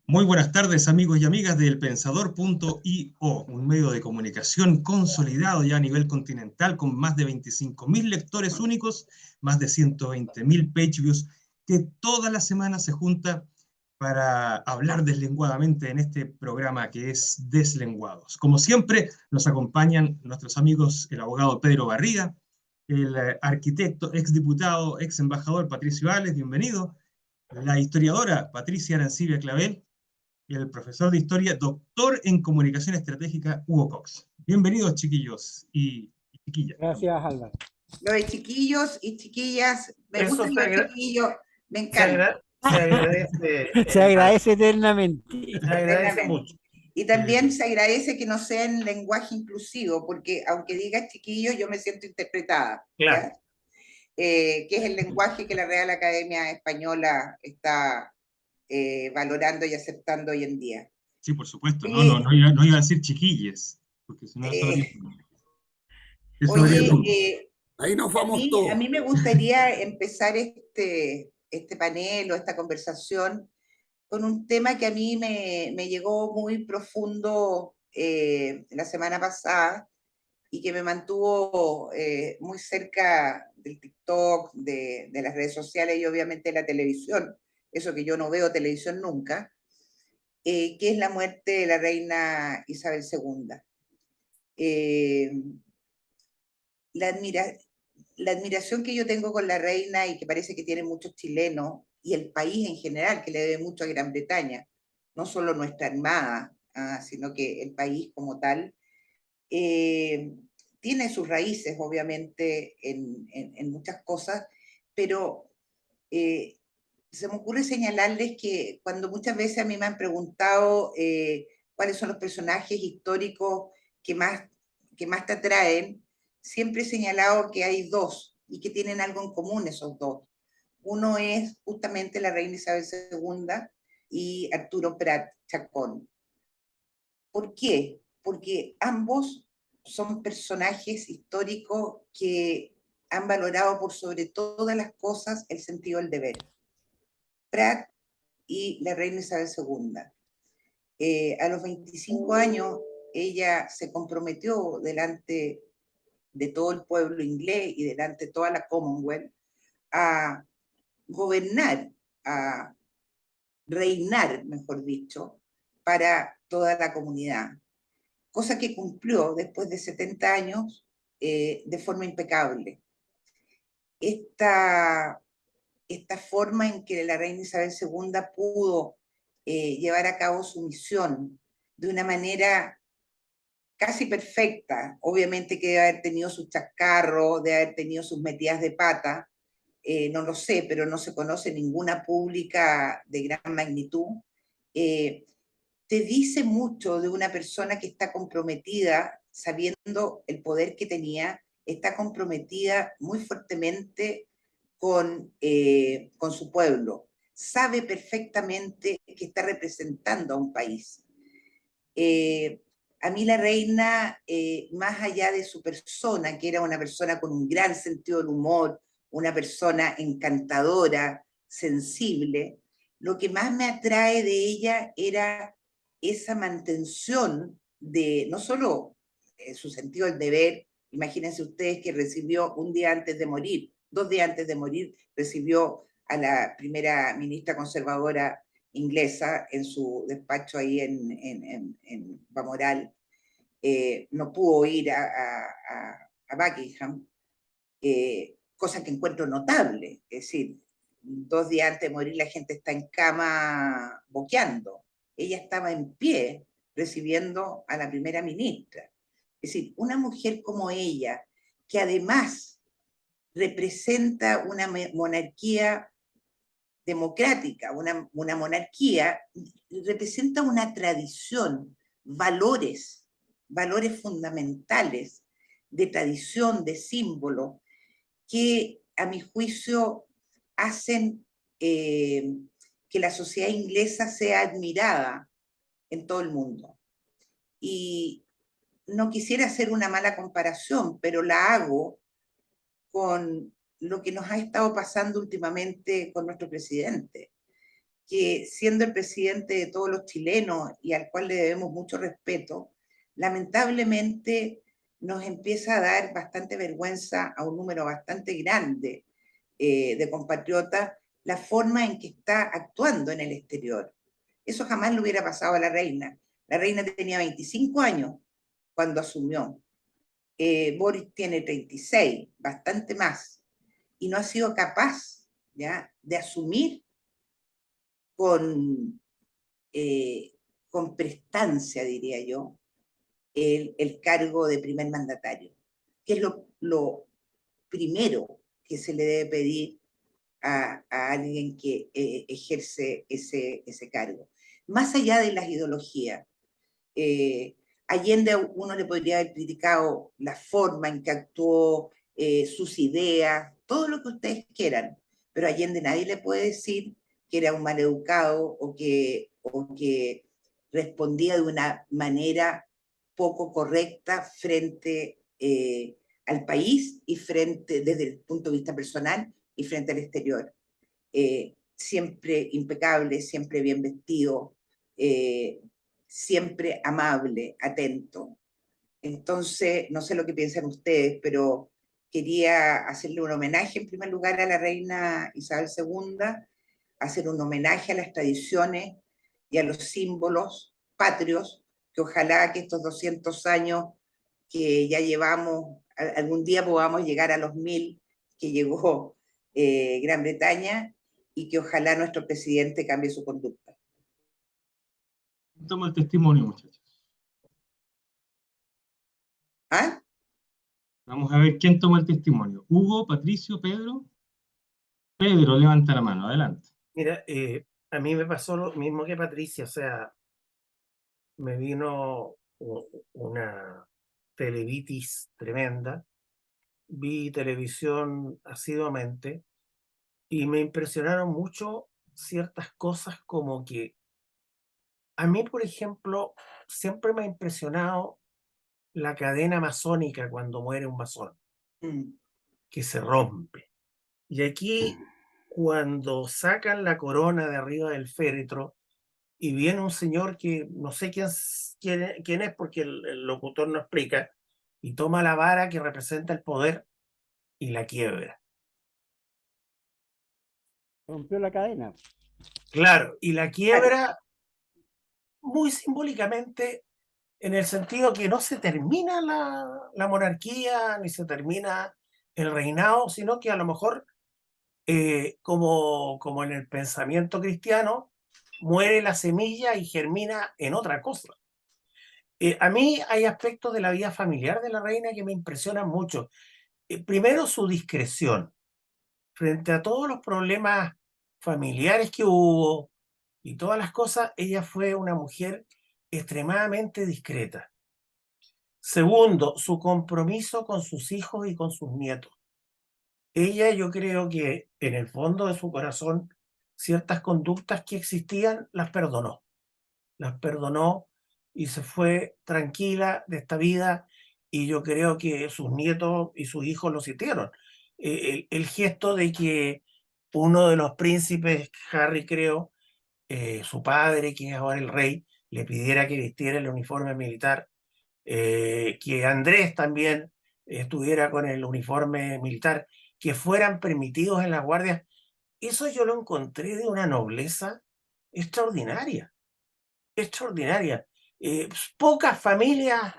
Muy buenas tardes, amigos y amigas de elpensador.io, un medio de comunicación consolidado ya a nivel continental con más de 25.000 lectores únicos, más de 120.000 page views, que toda la semana se junta para hablar deslenguadamente en este programa que es Deslenguados. Como siempre, nos acompañan nuestros amigos, el abogado Pedro Barriga, el arquitecto, exdiputado, ex embajador Patricio Ales, bienvenido, la historiadora Patricia Arancibia Clavel, y el profesor de historia, doctor en comunicación estratégica, Hugo Cox. Bienvenidos, chiquillos y chiquillas. Gracias, Álvaro. Lo de chiquillos y chiquillas, me Eso gustan los chiquillos, me se, encanta. se agradece, Se agradece eternamente. se agradece Eternamente. mucho. Y también se agradece que no sea en lenguaje inclusivo, porque aunque digas chiquillo, yo me siento interpretada. Claro. Que es el lenguaje que la Real Academia Española está valorando y aceptando hoy en día. Sí, por supuesto. No iba a decir chiquilles, porque si no eso habría... Eso habría... Oye, ahí nos vamos todos. a mí me gustaría empezar este panel o esta conversación con un tema que a mí me llegó muy profundo la semana pasada y que me mantuvo muy cerca del TikTok, de las redes sociales y obviamente de la televisión, eso que yo no veo televisión nunca, que es la muerte de la reina Isabel II. La, admira, la admiración que yo tengo con la reina y que parece que tiene muchos chilenos y el país en general, que le debe mucho a Gran Bretaña, no solo nuestra armada, sino que el país como tal, tiene sus raíces obviamente en muchas cosas, pero se me ocurre señalarles que cuando muchas veces a mí me han preguntado cuáles son los personajes históricos que más te atraen, siempre he señalado que hay dos y que tienen algo en común esos dos. Uno es justamente la reina Isabel II y Arturo Prat Chacón. ¿Por qué? Porque ambos son personajes históricos que han valorado por sobre todas las cosas el sentido del deber. Prat y la reina Isabel II. A los 25 años ella se comprometió delante de todo el pueblo inglés y delante de toda la Commonwealth a gobernar, a reinar, mejor dicho, para toda la comunidad. Cosa que cumplió después de 70 años de forma impecable. Esta forma en que la reina Isabel II pudo llevar a cabo su misión de una manera casi perfecta, obviamente que debe haber tenido sus chascarros, debe haber tenido sus metidas de pata, no lo sé, pero no se conoce ninguna pública de gran magnitud, te dice mucho de una persona que está comprometida, sabiendo el poder que tenía, está comprometida muy fuertemente con su pueblo, sabe perfectamente que está representando a un país. A mí la reina, más allá de su persona, que era una persona con un gran sentido del humor, una persona encantadora, sensible, lo que más me atrae de ella era esa mantención de no solo su sentido del deber. Imagínense ustedes que recibió un día antes de morir, 2 días antes de morir, recibió a la primera ministra conservadora inglesa en su despacho ahí en Bamoral. No pudo ir a Buckingham, cosa que encuentro notable. Es decir, 2 días antes de morir la gente está en cama boqueando. Ella estaba en pie recibiendo a la primera ministra. Es decir, una mujer como ella, que además representa una monarquía democrática, una monarquía, representa una tradición, valores fundamentales de tradición, de símbolo, que a mi juicio hacen que la sociedad inglesa sea admirada en todo el mundo. Y no quisiera hacer una mala comparación, pero la hago con lo que nos ha estado pasando últimamente con nuestro presidente. que siendo el presidente de todos los chilenos y al cual le debemos mucho respeto, lamentablemente nos empieza a dar bastante vergüenza a un número bastante grande de compatriotas la forma en que está actuando en el exterior. Eso jamás le hubiera pasado a la reina. La reina tenía 25 años cuando asumió. Boris tiene 36, bastante más, y no ha sido capaz, ¿ya?, de asumir con, con prestancia, diría yo, el cargo de primer mandatario, que es lo primero que se le debe pedir a alguien que ejerce ese cargo. Más allá de las ideologías, Allende uno le podría haber criticado la forma en que actuó, sus ideas, todo lo que ustedes quieran, pero a Allende nadie le puede decir que era un maleducado o que respondía de una manera poco correcta frente al país y frente, desde el punto de vista personal y frente al exterior. Siempre impecable, siempre bien vestido, siempre amable, atento. Entonces, no sé lo que piensan ustedes, pero quería hacerle un homenaje en primer lugar a la reina Isabel II, hacer un homenaje a las tradiciones y a los símbolos patrios, que ojalá que estos 200 años que ya llevamos, algún día podamos llegar a los 1000 que llegó Gran Bretaña, y que ojalá nuestro presidente cambie su conducta. Toma el testimonio, muchachos. ¿Ah? Vamos a ver quién toma el testimonio. Hugo, Patricio, Pedro. Pedro, levanta la mano, adelante. Mira, a mí me pasó lo mismo que Patricia, o sea, me vino una televitis tremenda, vi televisión asiduamente y me impresionaron mucho ciertas cosas, como que a mí, por ejemplo, siempre me ha impresionado la cadena masónica cuando muere un masón, que se rompe. Y aquí, cuando sacan la corona de arriba del féretro y viene un señor que no sé quién es, porque el locutor no explica, y toma la vara que representa el poder y la quiebra. Rompió la cadena. Claro, y la quiebra muy simbólicamente, en el sentido que no se termina la monarquía, ni se termina el reinado, sino que a lo mejor, como en el pensamiento cristiano, muere la semilla y germina en otra cosa. A mí hay aspectos de la vida familiar de la reina que me impresionan mucho. Primero, su discreción. Frente a todos los problemas familiares que hubo y todas las cosas, ella fue una mujer extremadamente discreta. Segundo, su compromiso con sus hijos y con sus nietos. Ella, yo creo que en el fondo de su corazón, ciertas conductas que existían las perdonó. Las perdonó y se fue tranquila de esta vida, y yo creo que sus nietos y sus hijos lo sintieron. El gesto de que uno de los príncipes, Harry creo, su padre, que es ahora el rey, le pidiera que vistiera el uniforme militar, que Andrés también estuviera con el uniforme militar, que fueran permitidos en las guardias, eso yo lo encontré de una nobleza extraordinaria, extraordinaria. Pocas familias,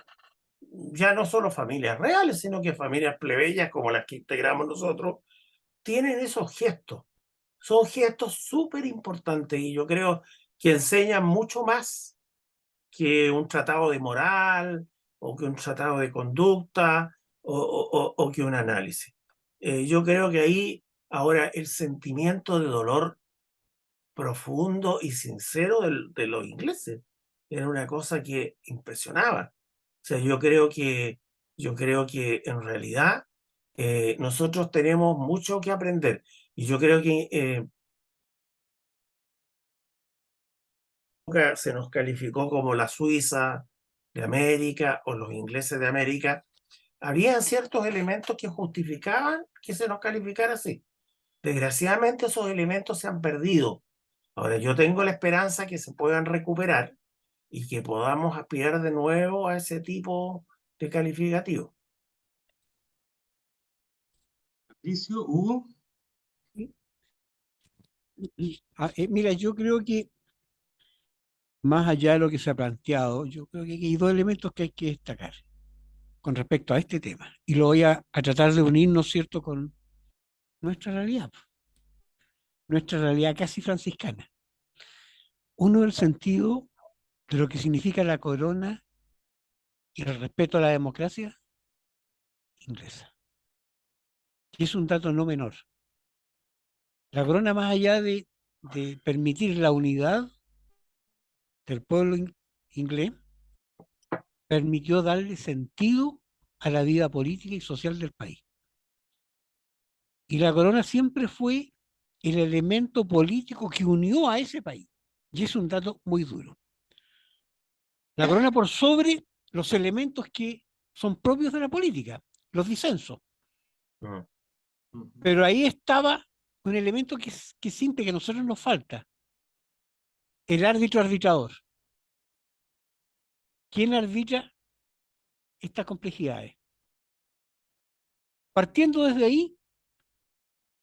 ya no solo familias reales, sino que familias plebeyas como las que integramos nosotros, tienen esos gestos. Son gestos súper importantes, y yo creo que enseñan mucho más que un tratado de moral o que un tratado de conducta o que un análisis. Yo creo que ahí ahora el sentimiento de dolor profundo y sincero de los ingleses era una cosa que impresionaba. O sea, yo creo que en realidad nosotros tenemos mucho que aprender, y yo creo que nunca se nos calificó como la Suiza de América o los ingleses de América. Había ciertos elementos que justificaban que se nos calificara así. Desgraciadamente esos elementos se han perdido. Ahora, yo tengo la esperanza que se puedan recuperar y que podamos aspirar de nuevo a ese tipo de calificativo. Patricio, Hugo. Mira, yo creo que más allá de lo que se ha planteado, yo creo que hay dos elementos que hay que destacar con respecto a este tema. Y lo voy a tratar de unir, ¿no es cierto?, con nuestra realidad casi franciscana. Uno, el sentido de lo que significa la corona y el respeto a la democracia inglesa. Y es un dato no menor. La corona, más allá de permitir la unidad del pueblo inglés, permitió darle sentido a la vida política y social del país. Y la corona siempre fue el elemento político que unió a ese país. Y es un dato muy duro. La corona por sobre los elementos que son propios de la política, los disensos. Pero ahí estaba un elemento que simple, que a nosotros nos falta. El árbitro arbitrador. ¿Quién arbitra estas complejidades? Partiendo desde ahí,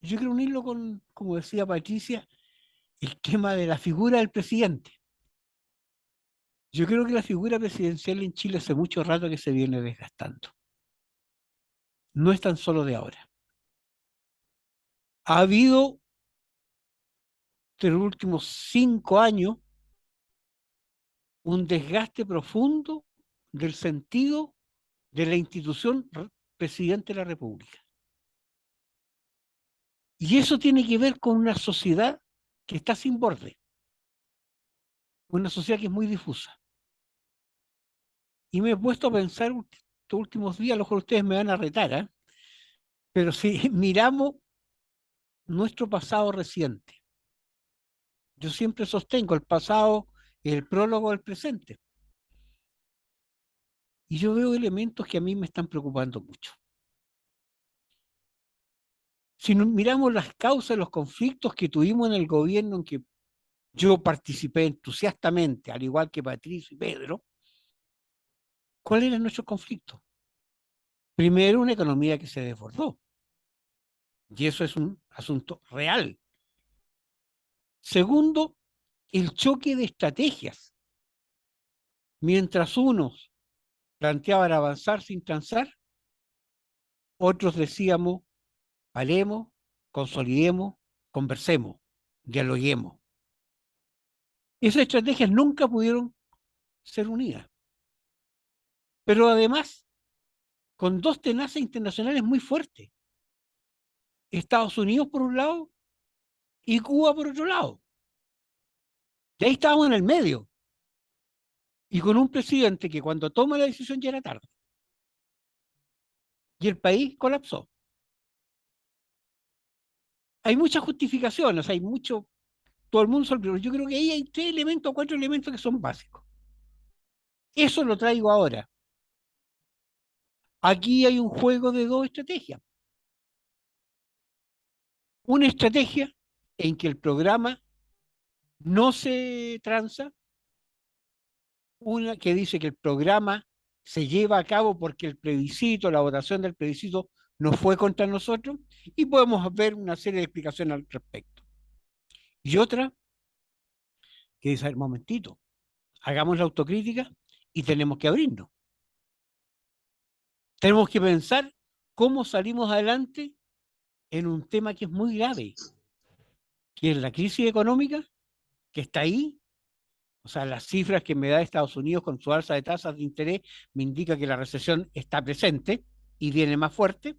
yo quiero unirlo con, como decía Patricia, el tema de la figura del presidente. Yo creo que la figura presidencial en Chile hace mucho rato que se viene desgastando. No es tan solo de ahora. Ha habido, en los últimos 5 años, un desgaste profundo del sentido de la institución presidente de la República. Y eso tiene que ver con una sociedad que está sin borde, una sociedad que es muy difusa. Y me he puesto a pensar estos últimos días, a lo mejor ustedes me van a retar, ¿eh? Pero si miramos nuestro pasado reciente, yo siempre sostengo el pasado es el prólogo del presente. Y yo veo elementos que a mí me están preocupando mucho. Si miramos las causas de los conflictos que tuvimos en el gobierno en que yo participé entusiastamente, al igual que Patricio y Pedro, ¿cuál era nuestro conflicto? Primero, una economía que se desbordó. Y eso es un asunto real. Segundo, el choque de estrategias. Mientras unos planteaban avanzar sin transar, otros decíamos, paremos, consolidemos, conversemos, dialoguemos. Esas estrategias nunca pudieron ser unidas. Pero además, con dos tenazas internacionales muy fuertes. Estados Unidos por un lado y Cuba por otro lado. Y ahí estábamos en el medio. Y con un presidente que cuando toma la decisión ya era tarde. Y el país colapsó. Hay muchas justificaciones, hay mucho, todo el mundo se olvidó. Yo creo que ahí hay 3 elementos o 4 elementos que son básicos. Eso lo traigo ahora. Aquí hay un juego de 2 estrategias. Una estrategia en que el programa no se transa, una que dice que el programa se lleva a cabo porque el plebiscito, la votación del plebiscito no fue contra nosotros, y podemos ver una serie de explicaciones al respecto. Y otra que dice, un momentito, hagamos la autocrítica y tenemos que abrirnos. Tenemos que pensar cómo salimos adelante en un tema que es muy grave, que es la crisis económica, que está ahí. O sea, las cifras que me da Estados Unidos con su alza de tasas de interés me indica que la recesión está presente y viene más fuerte,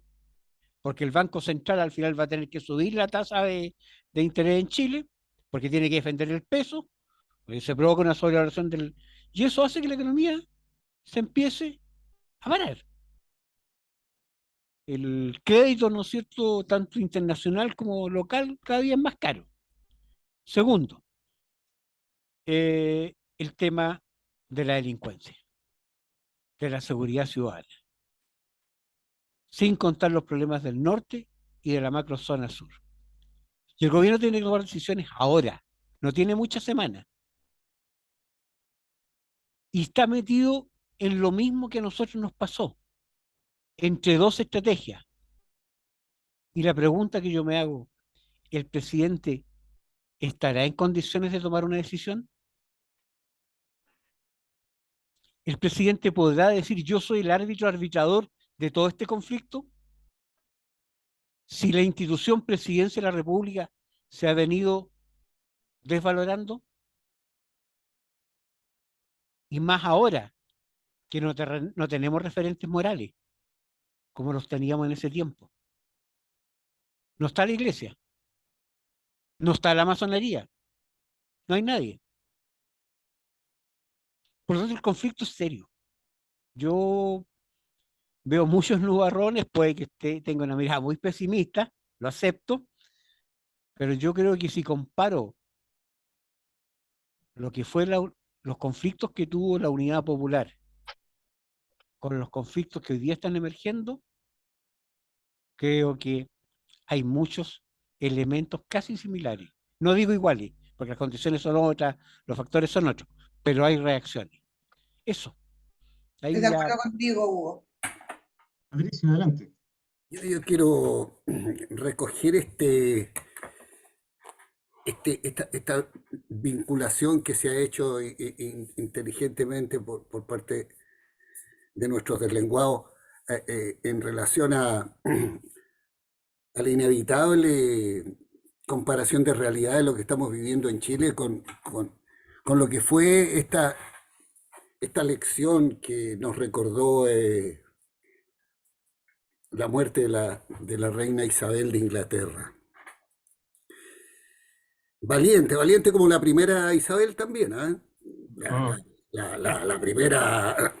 porque el Banco Central al final va a tener que subir la tasa de interés en Chile, porque tiene que defender el peso, porque se provoca una sobrevaloración del... Y eso hace que la economía se empiece a parar. El crédito, ¿no es cierto?, tanto internacional como local, cada día es más caro. Segundo, el tema de la delincuencia, de la seguridad ciudadana, sin contar los problemas del norte y de la macrozona sur. Y el gobierno tiene que tomar decisiones ahora, no tiene muchas semanas, y está metido en lo mismo que a nosotros nos pasó, entre dos estrategias. Y la pregunta que yo me hago, ¿el presidente estará en condiciones de tomar una decisión? ¿El presidente podrá decir yo soy el árbitro arbitrador de todo este conflicto? Si la institución presidencia de la República se ha venido desvalorando, y más ahora que no tenemos referentes morales como los teníamos en ese tiempo. No está la iglesia, no está la masonería, no hay nadie. Por lo tanto, el conflicto es serio. Yo veo muchos nubarrones, puede que tenga una mirada muy pesimista, lo acepto, pero yo creo que si comparo lo que fue los conflictos que tuvo la Unidad Popular con los conflictos que hoy día están emergiendo, creo que hay muchos elementos casi similares. No digo iguales, porque las condiciones son otras, los factores son otros, pero hay reacciones. Eso, Estoy ahí de ya. acuerdo contigo, Hugo. Patricio, adelante. Yo quiero recoger esta vinculación que se ha hecho inteligentemente por parte de nuestros deslenguados en relación a la inevitable comparación de realidad de lo que estamos viviendo en Chile con lo que fue esta lección que nos recordó la muerte de la reina Isabel de Inglaterra. Valiente, valiente como la primera Isabel también, ¿eh? La primera,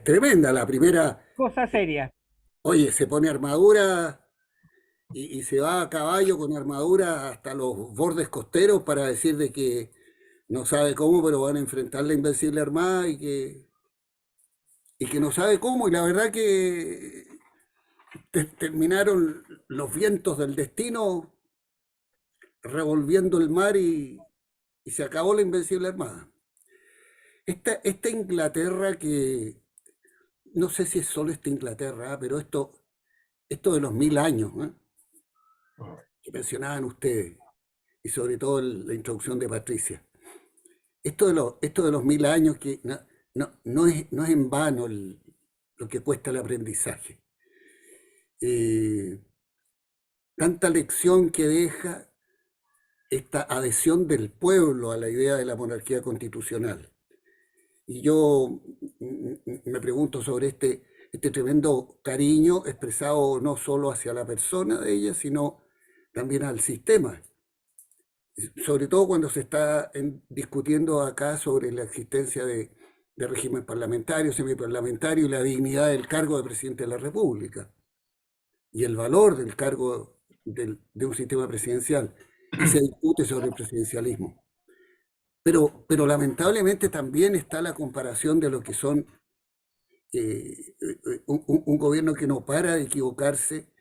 tremenda, la primera, Cosa seria. oye, se pone armadura y se va a caballo con armadura hasta los bordes costeros para decir de que no sabe cómo, pero van a enfrentar la invencible armada y que no sabe cómo, y la verdad que terminaron los vientos del destino revolviendo el mar y se acabó la invencible armada. Esta Inglaterra que, no sé si es solo esta Inglaterra, pero esto de los 1000 años, ¿eh? Que mencionaban ustedes, y sobre todo la introducción de Patricia. Esto de los 1000 años que no es en vano lo que cuesta el aprendizaje. Tanta lección que deja esta adhesión del pueblo a la idea de la monarquía constitucional. Y yo me pregunto sobre este tremendo cariño expresado no solo hacia la persona de ella, sino también al sistema. Sobre todo cuando se está discutiendo acá sobre la existencia de régimen parlamentario, semiparlamentario y la dignidad del cargo de presidente de la República y el valor del cargo de un sistema presidencial. Y se discute sobre el presidencialismo. Pero lamentablemente también está la comparación de lo que son un gobierno que no para de equivocarse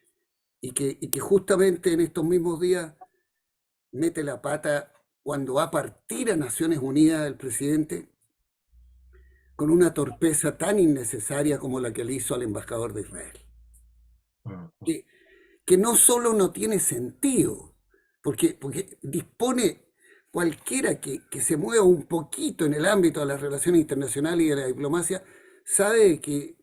y que justamente en estos mismos días mete la pata cuando va a partir a Naciones Unidas el presidente con una torpeza tan innecesaria como la que le hizo al embajador de Israel. Que no solo no tiene sentido, porque dispone cualquiera que se mueva un poquito en el ámbito de las relaciones internacionales y de la diplomacia, sabe que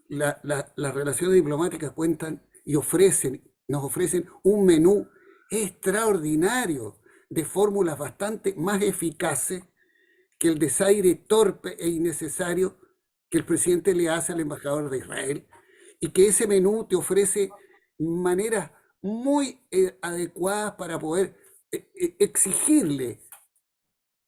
las relaciones diplomáticas cuentan y nos ofrecen un menú extraordinario de fórmulas bastante más eficaces que el desaire torpe e innecesario que el presidente le hace al embajador de Israel, y que ese menú te ofrece maneras muy adecuadas para poder exigirle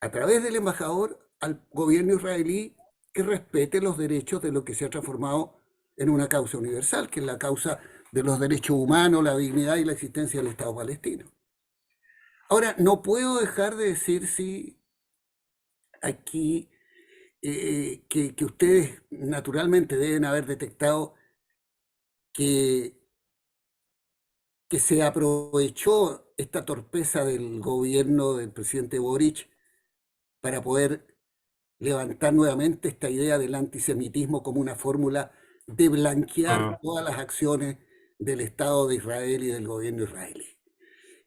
a través del embajador al gobierno israelí que respete los derechos de lo que se ha transformado en una causa universal, que es la causa de los derechos humanos, la dignidad y la existencia del Estado palestino. Ahora, no puedo dejar de decir si aquí que ustedes naturalmente deben haber detectado que que se aprovechó esta torpeza del gobierno del presidente Boric para poder levantar nuevamente esta idea del antisemitismo como una fórmula de blanquear todas las acciones del Estado de Israel y del gobierno israelí.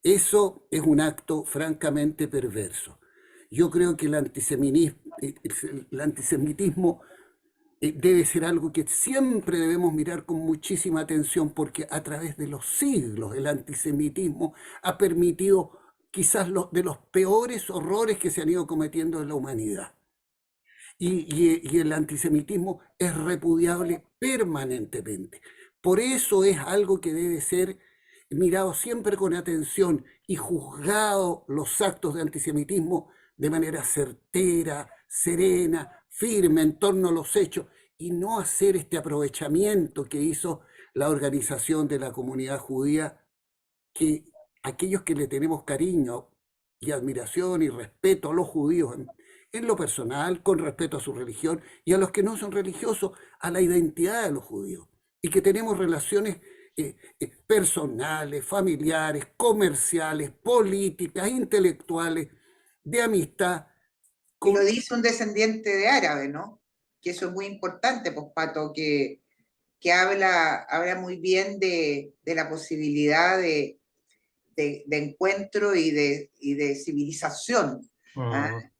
Eso es un acto francamente perverso. Yo creo que el antisemitismo debe ser algo que siempre debemos mirar con muchísima atención, porque a través de los siglos el antisemitismo ha permitido quizás de los peores horrores que se han ido cometiendo en la humanidad. Y el antisemitismo es repudiable permanentemente. Por eso es algo que debe ser mirado siempre con atención y juzgado los actos de antisemitismo de manera certera, serena, firme en torno a los hechos, y no hacer este aprovechamiento que hizo la organización de la comunidad judía, que aquellos que le tenemos cariño y admiración y respeto a los judíos en lo personal, con respeto a su religión, y a los que no son religiosos, a la identidad de los judíos, y que tenemos relaciones personales, familiares, comerciales, políticas, intelectuales, de amistad. Y lo dice un descendiente de árabe, ¿no? Que eso es muy importante, pues, Pato, que habla muy bien de la posibilidad de encuentro y de civilización.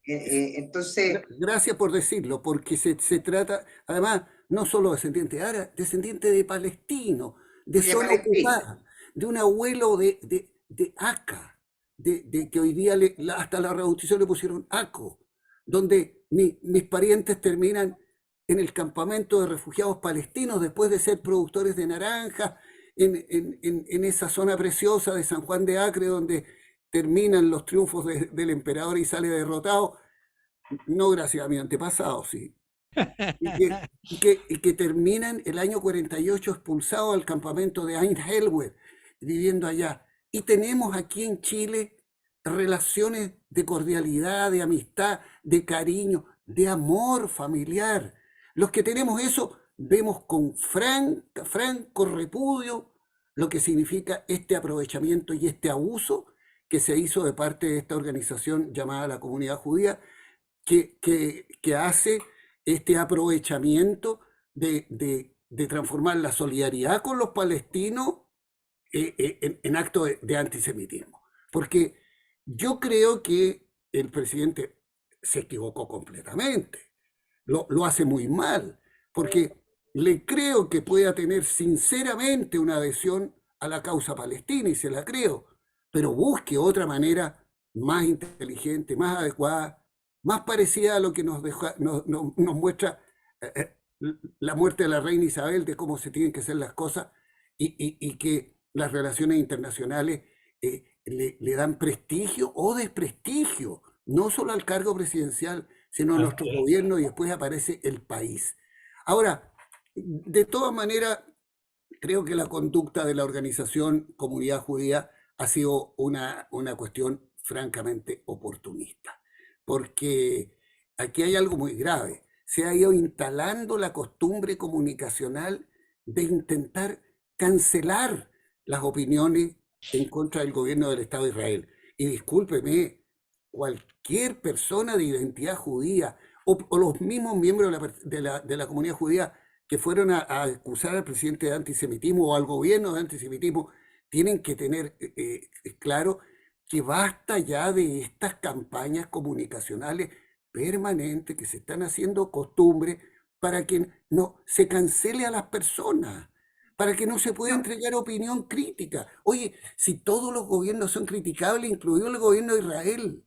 Entonces... Gracias por decirlo, porque se trata, además, no solo descendiente árabe, descendiente de palestino, de zona ocupada, de un abuelo de Aca, de que hoy día hasta la revolución le pusieron Aco, donde mis parientes terminan en el campamento de refugiados palestinos después de ser productores de naranjas, en esa zona preciosa de San Juan de Acre, donde terminan los triunfos del emperador y sale derrotado, no gracias a mi antepasado, sí. Y que terminan el año 48 expulsados al campamento de Ain Helwer, viviendo allá. Y tenemos aquí en Chile relaciones de cordialidad, de amistad, de cariño, de amor familiar. Los que tenemos eso vemos con franco repudio lo que significa este aprovechamiento y este abuso que se hizo de parte de esta organización llamada la Comunidad Judía, que hace este aprovechamiento de transformar la solidaridad con los palestinos en acto de antisemitismo. Porque yo creo que el presidente se equivocó completamente, lo hace muy mal, porque le creo que pueda tener sinceramente una adhesión a la causa palestina, y se la creo, pero busque otra manera más inteligente, más adecuada, más parecida a lo que nos muestra la muerte de la reina Isabel, de cómo se tienen que hacer las cosas, y que las relaciones internacionales le dan prestigio o desprestigio, no solo al cargo presidencial, sino a nuestro gobierno, y después aparece el país. Ahora, de todas maneras, creo que la conducta de la organización Comunidad Judía ha sido una cuestión francamente oportunista, porque aquí hay algo muy grave. Se ha ido instalando la costumbre comunicacional de intentar cancelar las opiniones en contra del gobierno del Estado de Israel. Y discúlpeme, cualquier persona de identidad judía o los mismos miembros de la comunidad judía que fueron a acusar al presidente de antisemitismo o al gobierno de antisemitismo, tienen que tener claro que basta ya de estas campañas comunicacionales permanentes que se están haciendo costumbre para que no se cancele a las personas, para que no se pueda entregar opinión crítica. Oye, si todos los gobiernos son criticables, incluido el gobierno de Israel,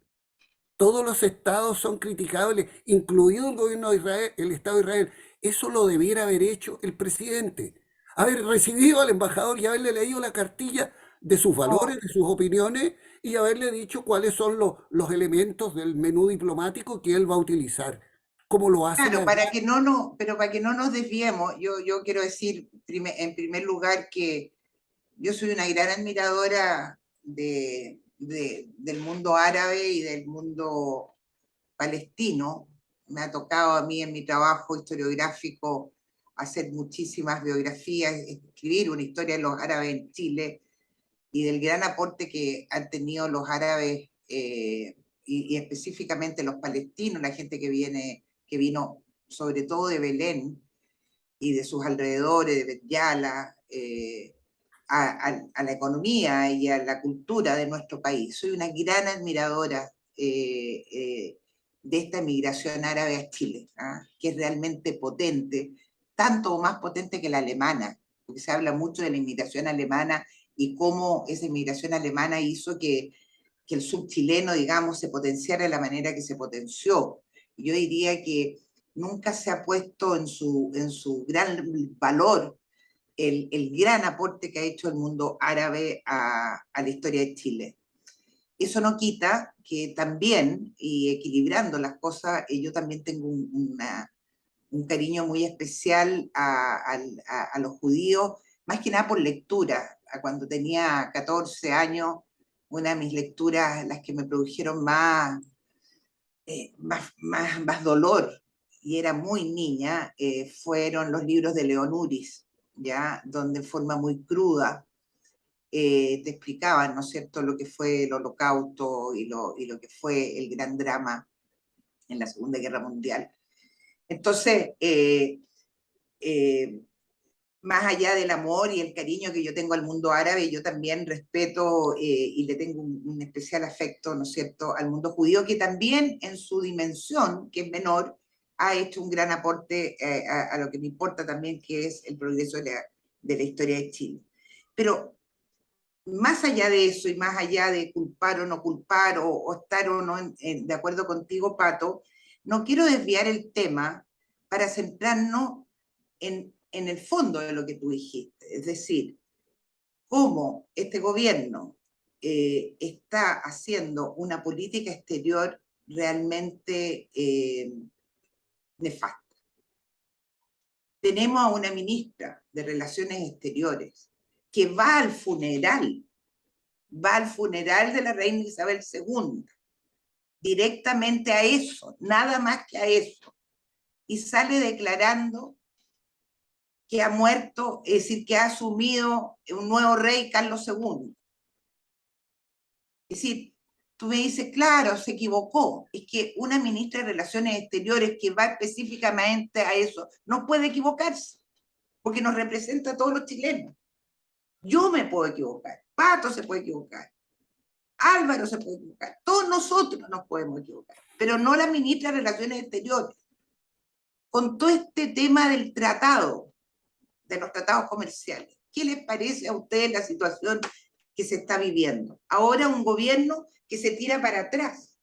todos los estados son criticables, incluido el gobierno de Israel, el Estado de Israel, eso lo debiera haber hecho el presidente, haber recibido al embajador y haberle leído la cartilla de sus valores, de sus opiniones, y haberle dicho cuáles son los elementos del menú diplomático que él va a utilizar. Como lo hace. Claro, pero para que no nos desviemos, yo quiero decir en primer lugar que yo soy una gran admiradora del mundo árabe y del mundo palestino. Me ha tocado a mí en mi trabajo historiográfico hacer muchísimas biografías, escribir una historia de los árabes en Chile, y del gran aporte que han tenido los árabes y específicamente los palestinos, la gente que vino sobre todo de Belén y de sus alrededores, de Bet Yala, a la economía y a la cultura de nuestro país. Soy una gran admiradora de esta migración árabe a Chile, que es realmente potente, tanto o más potente que la alemana, porque se habla mucho de la inmigración alemana y cómo esa inmigración alemana hizo que el subchileno, digamos, se potenciara de la manera que se potenció. Yo diría que nunca se ha puesto en su gran valor el gran aporte que ha hecho el mundo árabe a la historia de Chile. Eso no quita que también, y equilibrando las cosas, yo también tengo un cariño muy especial a los judíos, más que nada por lectura. Cuando tenía 14 años, una de mis lecturas, las que me produjeron más dolor, y era muy niña, fueron los libros de León Uris, ¿ya? Donde en forma muy cruda te explicaban, ¿no es cierto?, lo que fue el Holocausto y lo que fue el gran drama en la Segunda Guerra Mundial. Entonces, más allá del amor y el cariño que yo tengo al mundo árabe, yo también respeto y le tengo un especial afecto, ¿no es cierto?, al mundo judío, que también en su dimensión, que es menor, ha hecho un gran aporte a lo que me importa también, que es el progreso de la historia de Chile. Pero más allá de eso y más allá de culpar o no culpar o estar o no de acuerdo contigo, Pato, no quiero desviar el tema para centrarnos en el fondo de lo que tú dijiste, es decir, cómo este gobierno está haciendo una política exterior realmente nefasta. Tenemos a una ministra de Relaciones Exteriores que va al funeral de la reina Isabel II, directamente a eso, nada más que a eso, y sale declarando que ha muerto, es decir, que ha asumido un nuevo rey, Carlos II. Es decir, tú me dices, claro, se equivocó. Es que una ministra de Relaciones Exteriores que va específicamente a eso no puede equivocarse, porque nos representa a todos los chilenos. Yo me puedo equivocar, Pato se puede equivocar, Álvaro se puede equivocar, todos nosotros nos podemos equivocar, pero no la ministra de Relaciones Exteriores. Con todo este tema del tratado, de los tratados comerciales, ¿qué les parece a ustedes la situación que se está viviendo? Ahora un gobierno que se tira para atrás,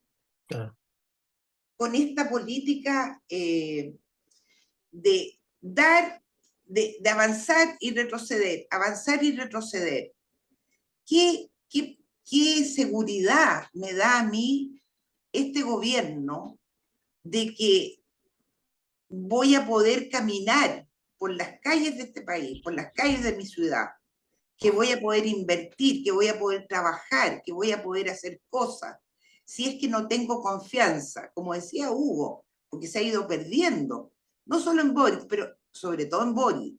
con esta política de avanzar y retroceder, avanzar y retroceder. ¿Qué seguridad me da a mí este gobierno de que voy a poder caminar por las calles de este país, por las calles de mi ciudad, que voy a poder invertir, que voy a poder trabajar, que voy a poder hacer cosas, si es que no tengo confianza, como decía Hugo, porque se ha ido perdiendo, no solo en Boric, pero sobre todo en Boric,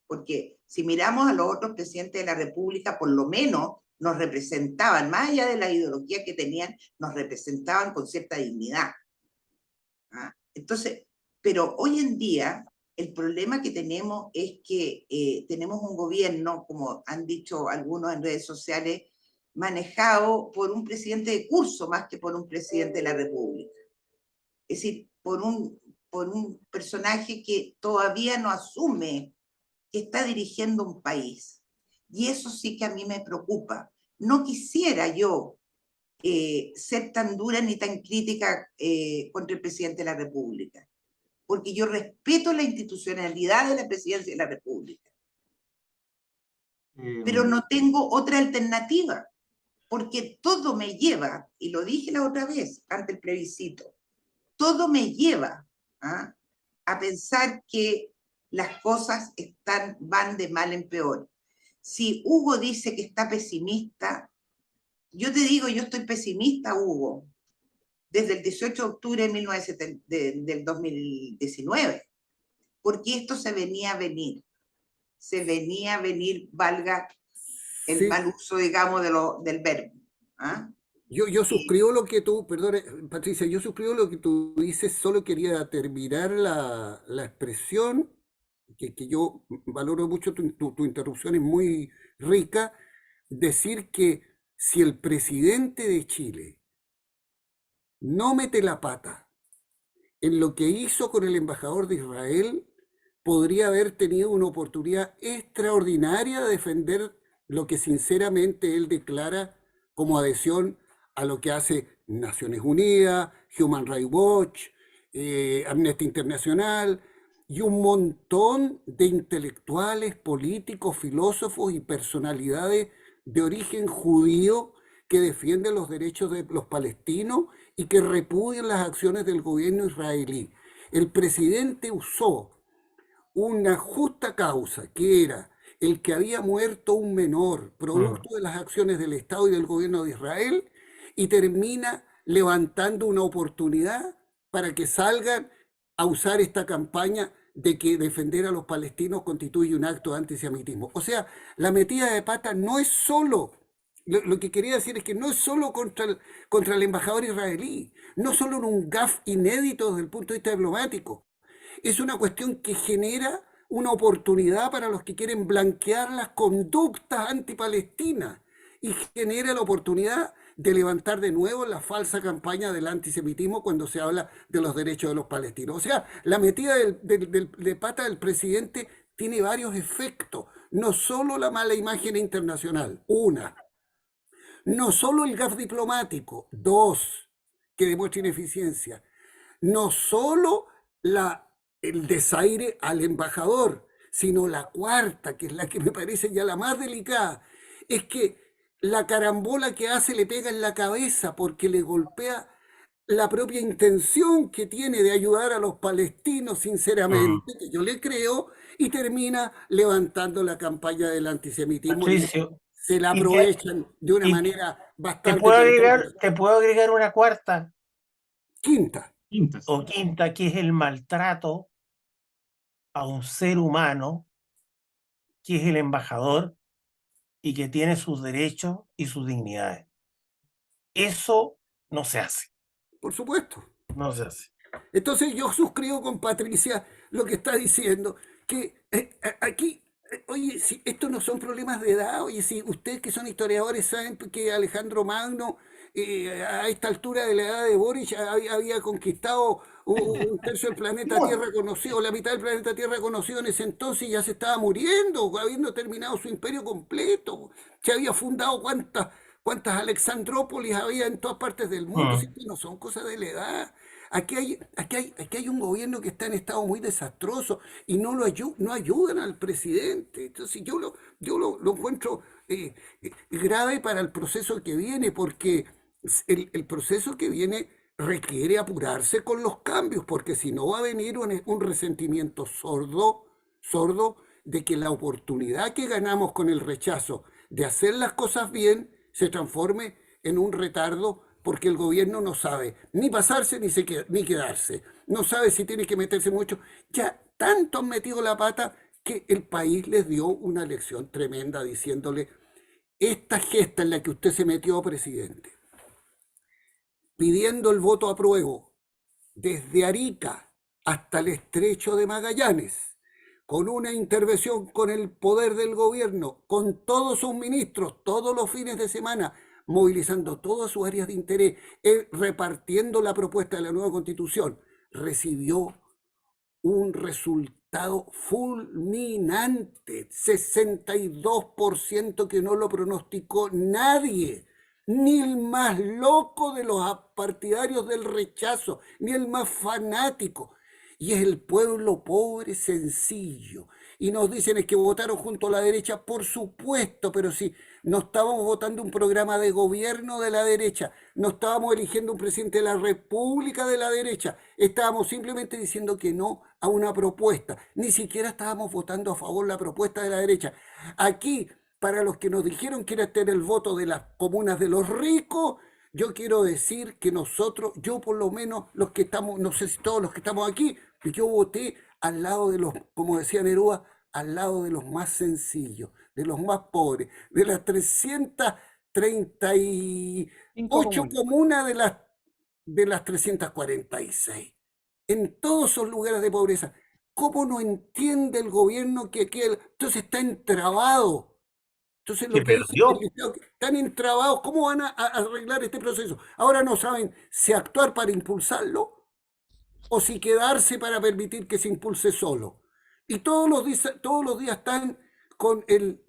porque si miramos a los otros presidentes de la República, por lo menos nos representaban, más allá de la ideología que tenían, nos representaban con cierta dignidad. Entonces, pero hoy en día el problema que tenemos es que tenemos un gobierno, como han dicho algunos en redes sociales, manejado por un presidente de curso más que por un presidente de la República. Es decir, por un personaje que todavía no asume que está dirigiendo un país. Y eso sí que a mí me preocupa. No quisiera yo ser tan dura ni tan crítica contra el presidente de la República, porque yo respeto la institucionalidad de la presidencia de la República. Pero no tengo otra alternativa, porque todo me lleva, y lo dije la otra vez ante el plebiscito, todo me lleva a pensar que las cosas van de mal en peor. Si Hugo dice que está pesimista, yo te digo, yo estoy pesimista, Hugo, desde el 18 de octubre del 2019, porque esto se venía a venir, valga el Sí. mal uso, digamos, del verbo. ¿Ah? Yo suscribo lo que tú, perdón, Patricia, yo suscribo lo que tú dices, solo quería terminar la expresión, que yo valoro mucho tu interrupción, es muy rica, decir que si el presidente de Chile no mete la pata en lo que hizo con el embajador de Israel, podría haber tenido una oportunidad extraordinaria de defender lo que sinceramente él declara como adhesión a lo que hace Naciones Unidas, Human Rights Watch, Amnesty Internacional y un montón de intelectuales, políticos, filósofos y personalidades de origen judío que defienden los derechos de los palestinos y que repudian las acciones del gobierno israelí. El presidente usó una justa causa, que era el que había muerto un menor, producto de las acciones del Estado y del gobierno de Israel, y termina levantando una oportunidad para que salgan a usar esta campaña de que defender a los palestinos constituye un acto de antisemitismo. O sea, la metida de pata no es solo, lo que quería decir es que no es solo contra el embajador israelí, no solo en un gaf inédito desde el punto de vista diplomático, es una cuestión que genera una oportunidad para los que quieren blanquear las conductas antipalestinas y genera la oportunidad de levantar de nuevo la falsa campaña del antisemitismo cuando se habla de los derechos de los palestinos. O sea, la metida de pata del presidente tiene varios efectos, no solo la mala imagen internacional, una, no solo el gaf diplomático, dos, que demuestra ineficiencia, no solo el desaire al embajador, sino la cuarta, que es la que me parece ya la más delicada, es que la carambola que hace le pega en la cabeza porque le golpea la propia intención que tiene de ayudar a los palestinos sinceramente, que yo le creo, y termina levantando la campaña del antisemitismo Patricio, y se la y aprovechan de una y manera te bastante puedo tenebrosa. agregar una cuarta Quinta, Quintas. o quinta, que es el maltrato a un ser humano, que es el embajador y que tiene sus derechos y sus dignidades. Eso no se hace, por supuesto. no se hace. Entonces yo suscribo con Patricia lo que está diciendo, que aquí, oye, si estos no son problemas de edad, oye, si ustedes que son historiadores saben que Alejandro Magno a esta altura de la edad de Boric había conquistado un tercio del planeta Tierra conocido, la mitad del planeta Tierra conocido en ese entonces, y ya se estaba muriendo, habiendo terminado su imperio completo, se había fundado cuántas Alexandrópolis había en todas partes del mundo, si no son cosas de la edad. Aquí hay un gobierno que está en estado muy desastroso y no ayudan al presidente. Entonces yo lo encuentro grave para el proceso que viene, porque el proceso que viene requiere apurarse con los cambios, porque si no va a venir un resentimiento sordo de que la oportunidad que ganamos con el rechazo de hacer las cosas bien se transforme en un retardo, porque el gobierno no sabe ni pasarse ni quedarse, no sabe si tiene que meterse mucho. Ya tanto han metido la pata que el país les dio una lección tremenda diciéndole: esta gesta en la que usted se metió, presidente, pidiendo el voto apruebo desde Arica hasta el estrecho de Magallanes, con una intervención con el poder del gobierno, con todos sus ministros, todos los fines de semana, movilizando todas sus áreas de interés, repartiendo la propuesta de la nueva constitución, recibió un resultado fulminante, 62% que no lo pronosticó nadie, ni el más loco de los partidarios del rechazo, ni el más fanático. Y es el pueblo pobre, sencillo. Y nos dicen es que votaron junto a la derecha, por supuesto, pero si no estábamos votando un programa de gobierno de la derecha, no estábamos eligiendo un presidente de la República de la derecha, estábamos simplemente diciendo que no a una propuesta, ni siquiera estábamos votando a favor de la propuesta de la derecha. Aquí, para los que nos dijeron que era tener el voto de las comunas de los ricos, yo quiero decir que nosotros, yo por lo menos, los que estamos, no sé si todos los que estamos aquí, yo voté al lado de los, como decía Neruda, al lado de los más sencillos, de los más pobres, de las 338 comunas. comunas de las 346, en todos esos lugares de pobreza. ¿Cómo no entiende el gobierno entonces está entrabado? Entonces Se lo que dice perdió. el Estado, que están entrabados, ¿cómo van a arreglar este proceso? Ahora no saben si actuar para impulsarlo o si quedarse para permitir que se impulse solo. Y todos los días están con el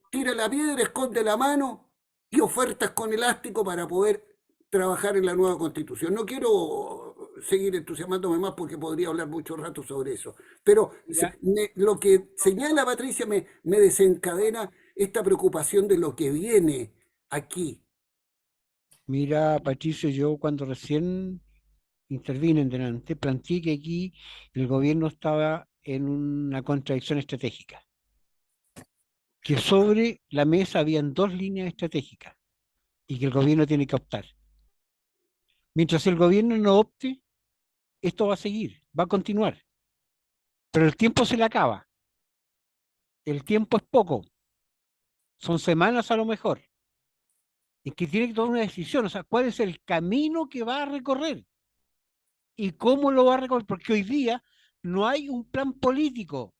tira la piedra, esconde la mano y ofertas con elástico para poder trabajar en la nueva constitución. No quiero seguir entusiasmándome más porque podría hablar mucho rato sobre eso, pero Mira, lo que señala Patricia me desencadena esta preocupación de lo que viene aquí. mira, Patricio, yo cuando recién intervine en delante, planteé que aquí el gobierno estaba en una contradicción estratégica, que sobre la mesa habían dos líneas estratégicas y que el gobierno tiene que optar. Mientras el gobierno no opte, esto va a seguir, va a continuar, pero el tiempo se le acaba, el tiempo es poco, son semanas a lo mejor, y que tiene que tomar una decisión, o sea, cuál es el camino que va a recorrer y cómo lo va a recorrer, porque hoy día no hay un plan político,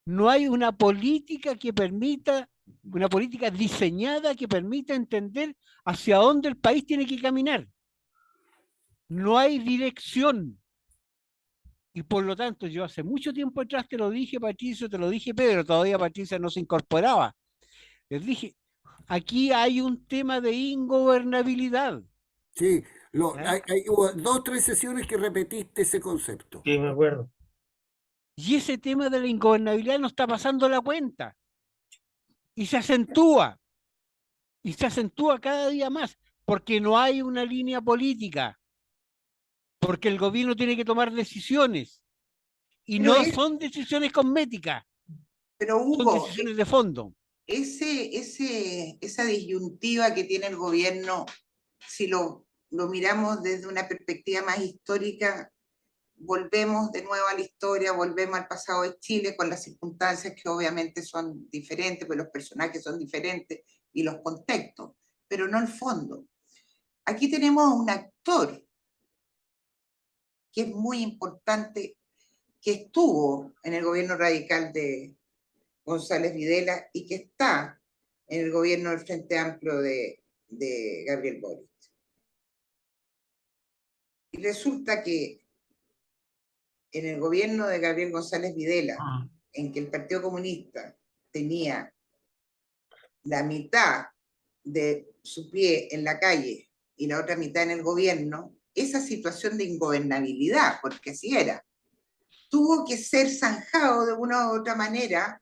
no hay una política que permita, una política diseñada que permita entender hacia dónde el país tiene que caminar. No hay dirección. Y por lo tanto, yo hace mucho tiempo atrás te lo dije, Patricio, te lo dije, Pedro, todavía Patricia no se incorporaba. Les dije, aquí hay un tema de ingobernabilidad. Sí, ¿Ya? hubo 2 o 3 sesiones que repetiste ese concepto. Sí, me acuerdo. Y ese tema de la ingobernabilidad no está pasando la cuenta. Y se acentúa. Y se acentúa cada día más. Porque no hay una línea política. Porque el gobierno tiene que tomar decisiones. Y Pero, no son decisiones cosméticas. pero Son Hugo, decisiones de fondo. esa disyuntiva que tiene el gobierno, si lo miramos desde una perspectiva más histórica, volvemos de nuevo a la historia, volvemos al pasado de Chile con las circunstancias que obviamente son diferentes, pues los personajes son diferentes y los contextos, pero no el fondo. Aquí tenemos un actor que es muy importante, que estuvo en el gobierno radical de González Videla y que está en el gobierno del Frente Amplio de Gabriel Boric. Y resulta que en el gobierno de Gabriel González Videla, en que el Partido Comunista tenía la mitad de su pie en la calle y la otra mitad en el gobierno, esa situación de ingobernabilidad, porque así era, tuvo que ser zanjado de una u otra manera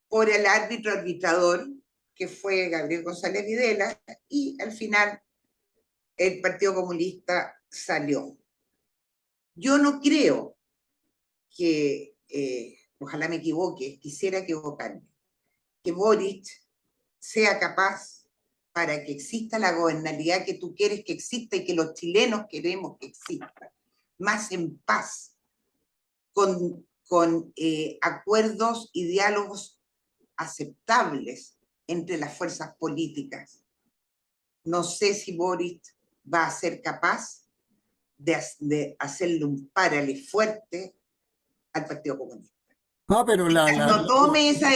por el árbitro arbitrador, que fue Gabriel González Videla, y al final el Partido Comunista salió. Yo no creo que, ojalá me equivoque, quisiera equivocarme, que Boric sea capaz, para que exista la gobernabilidad que tú quieres que exista y que los chilenos queremos que exista, más en paz, con acuerdos y diálogos aceptables entre las fuerzas políticas. No sé si Boric va a ser capaz de hacerle un párale fuerte al Partido Comunista. No, pero Mientras no tome esa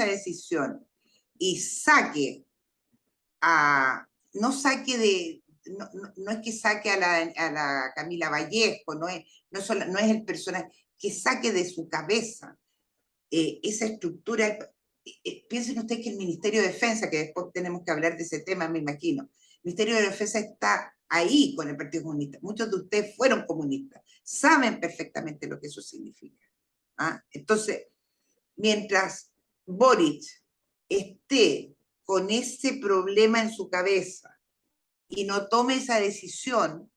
decisión y saque no es que saque a la Camila Vallejo, no es el personaje, que saque de su cabeza esa estructura. Piensen ustedes que el Ministerio de Defensa, que después tenemos que hablar de ese tema, me imagino, el Ministerio de Defensa está ahí con el Partido Comunista. Muchos de ustedes fueron comunistas, saben perfectamente lo que eso significa. Entonces, mientras Boric esté con ese problema en su cabeza y no tome esa decisión,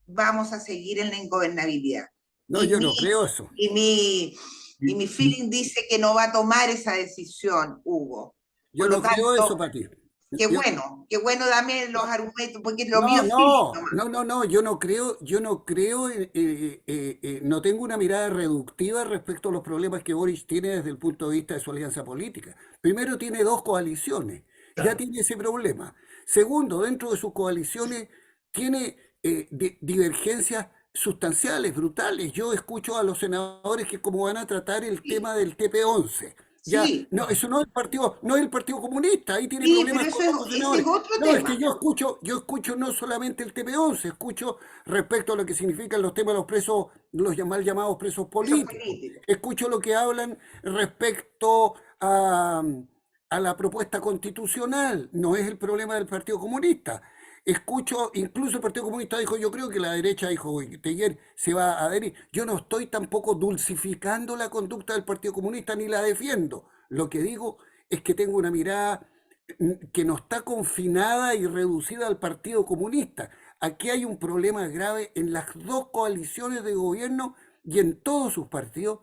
vamos a seguir en la ingobernabilidad. No, yo no creo eso. Y mi feeling dice que no va a tomar esa decisión, Hugo. Yo no creo eso, Pati. qué bueno, dame los argumentos, porque lo No, mío es no, nomás. no, yo no creo, no tengo una mirada reductiva respecto a los problemas que Boris tiene desde el punto de vista de su alianza política. Primero, tiene dos coaliciones, ya Claro. tiene ese problema. Segundo, dentro de sus coaliciones tiene divergencias sustanciales, brutales. Yo escucho a los senadores que como van a tratar el Sí, tema del TP-11. Ya, sí, no, eso no es el Partido Comunista, ahí tiene sí, pero problemas con otros ese es senadores. otro No, es que tema. yo escucho no solamente el TP-11, escucho respecto a lo que significan los temas de los presos, los mal llamados presos Eso es políticos. político. Escucho lo que hablan respecto a la propuesta constitucional. No es el problema del Partido Comunista. Escucho, incluso el Partido Comunista dijo, yo creo que la derecha, dijo Teller, se va a adherir. Yo no estoy tampoco dulcificando la conducta del Partido Comunista ni la defiendo. Lo que digo es que tengo una mirada que no está confinada y reducida al Partido Comunista. Aquí hay un problema grave en las dos coaliciones de gobierno y en todos sus partidos,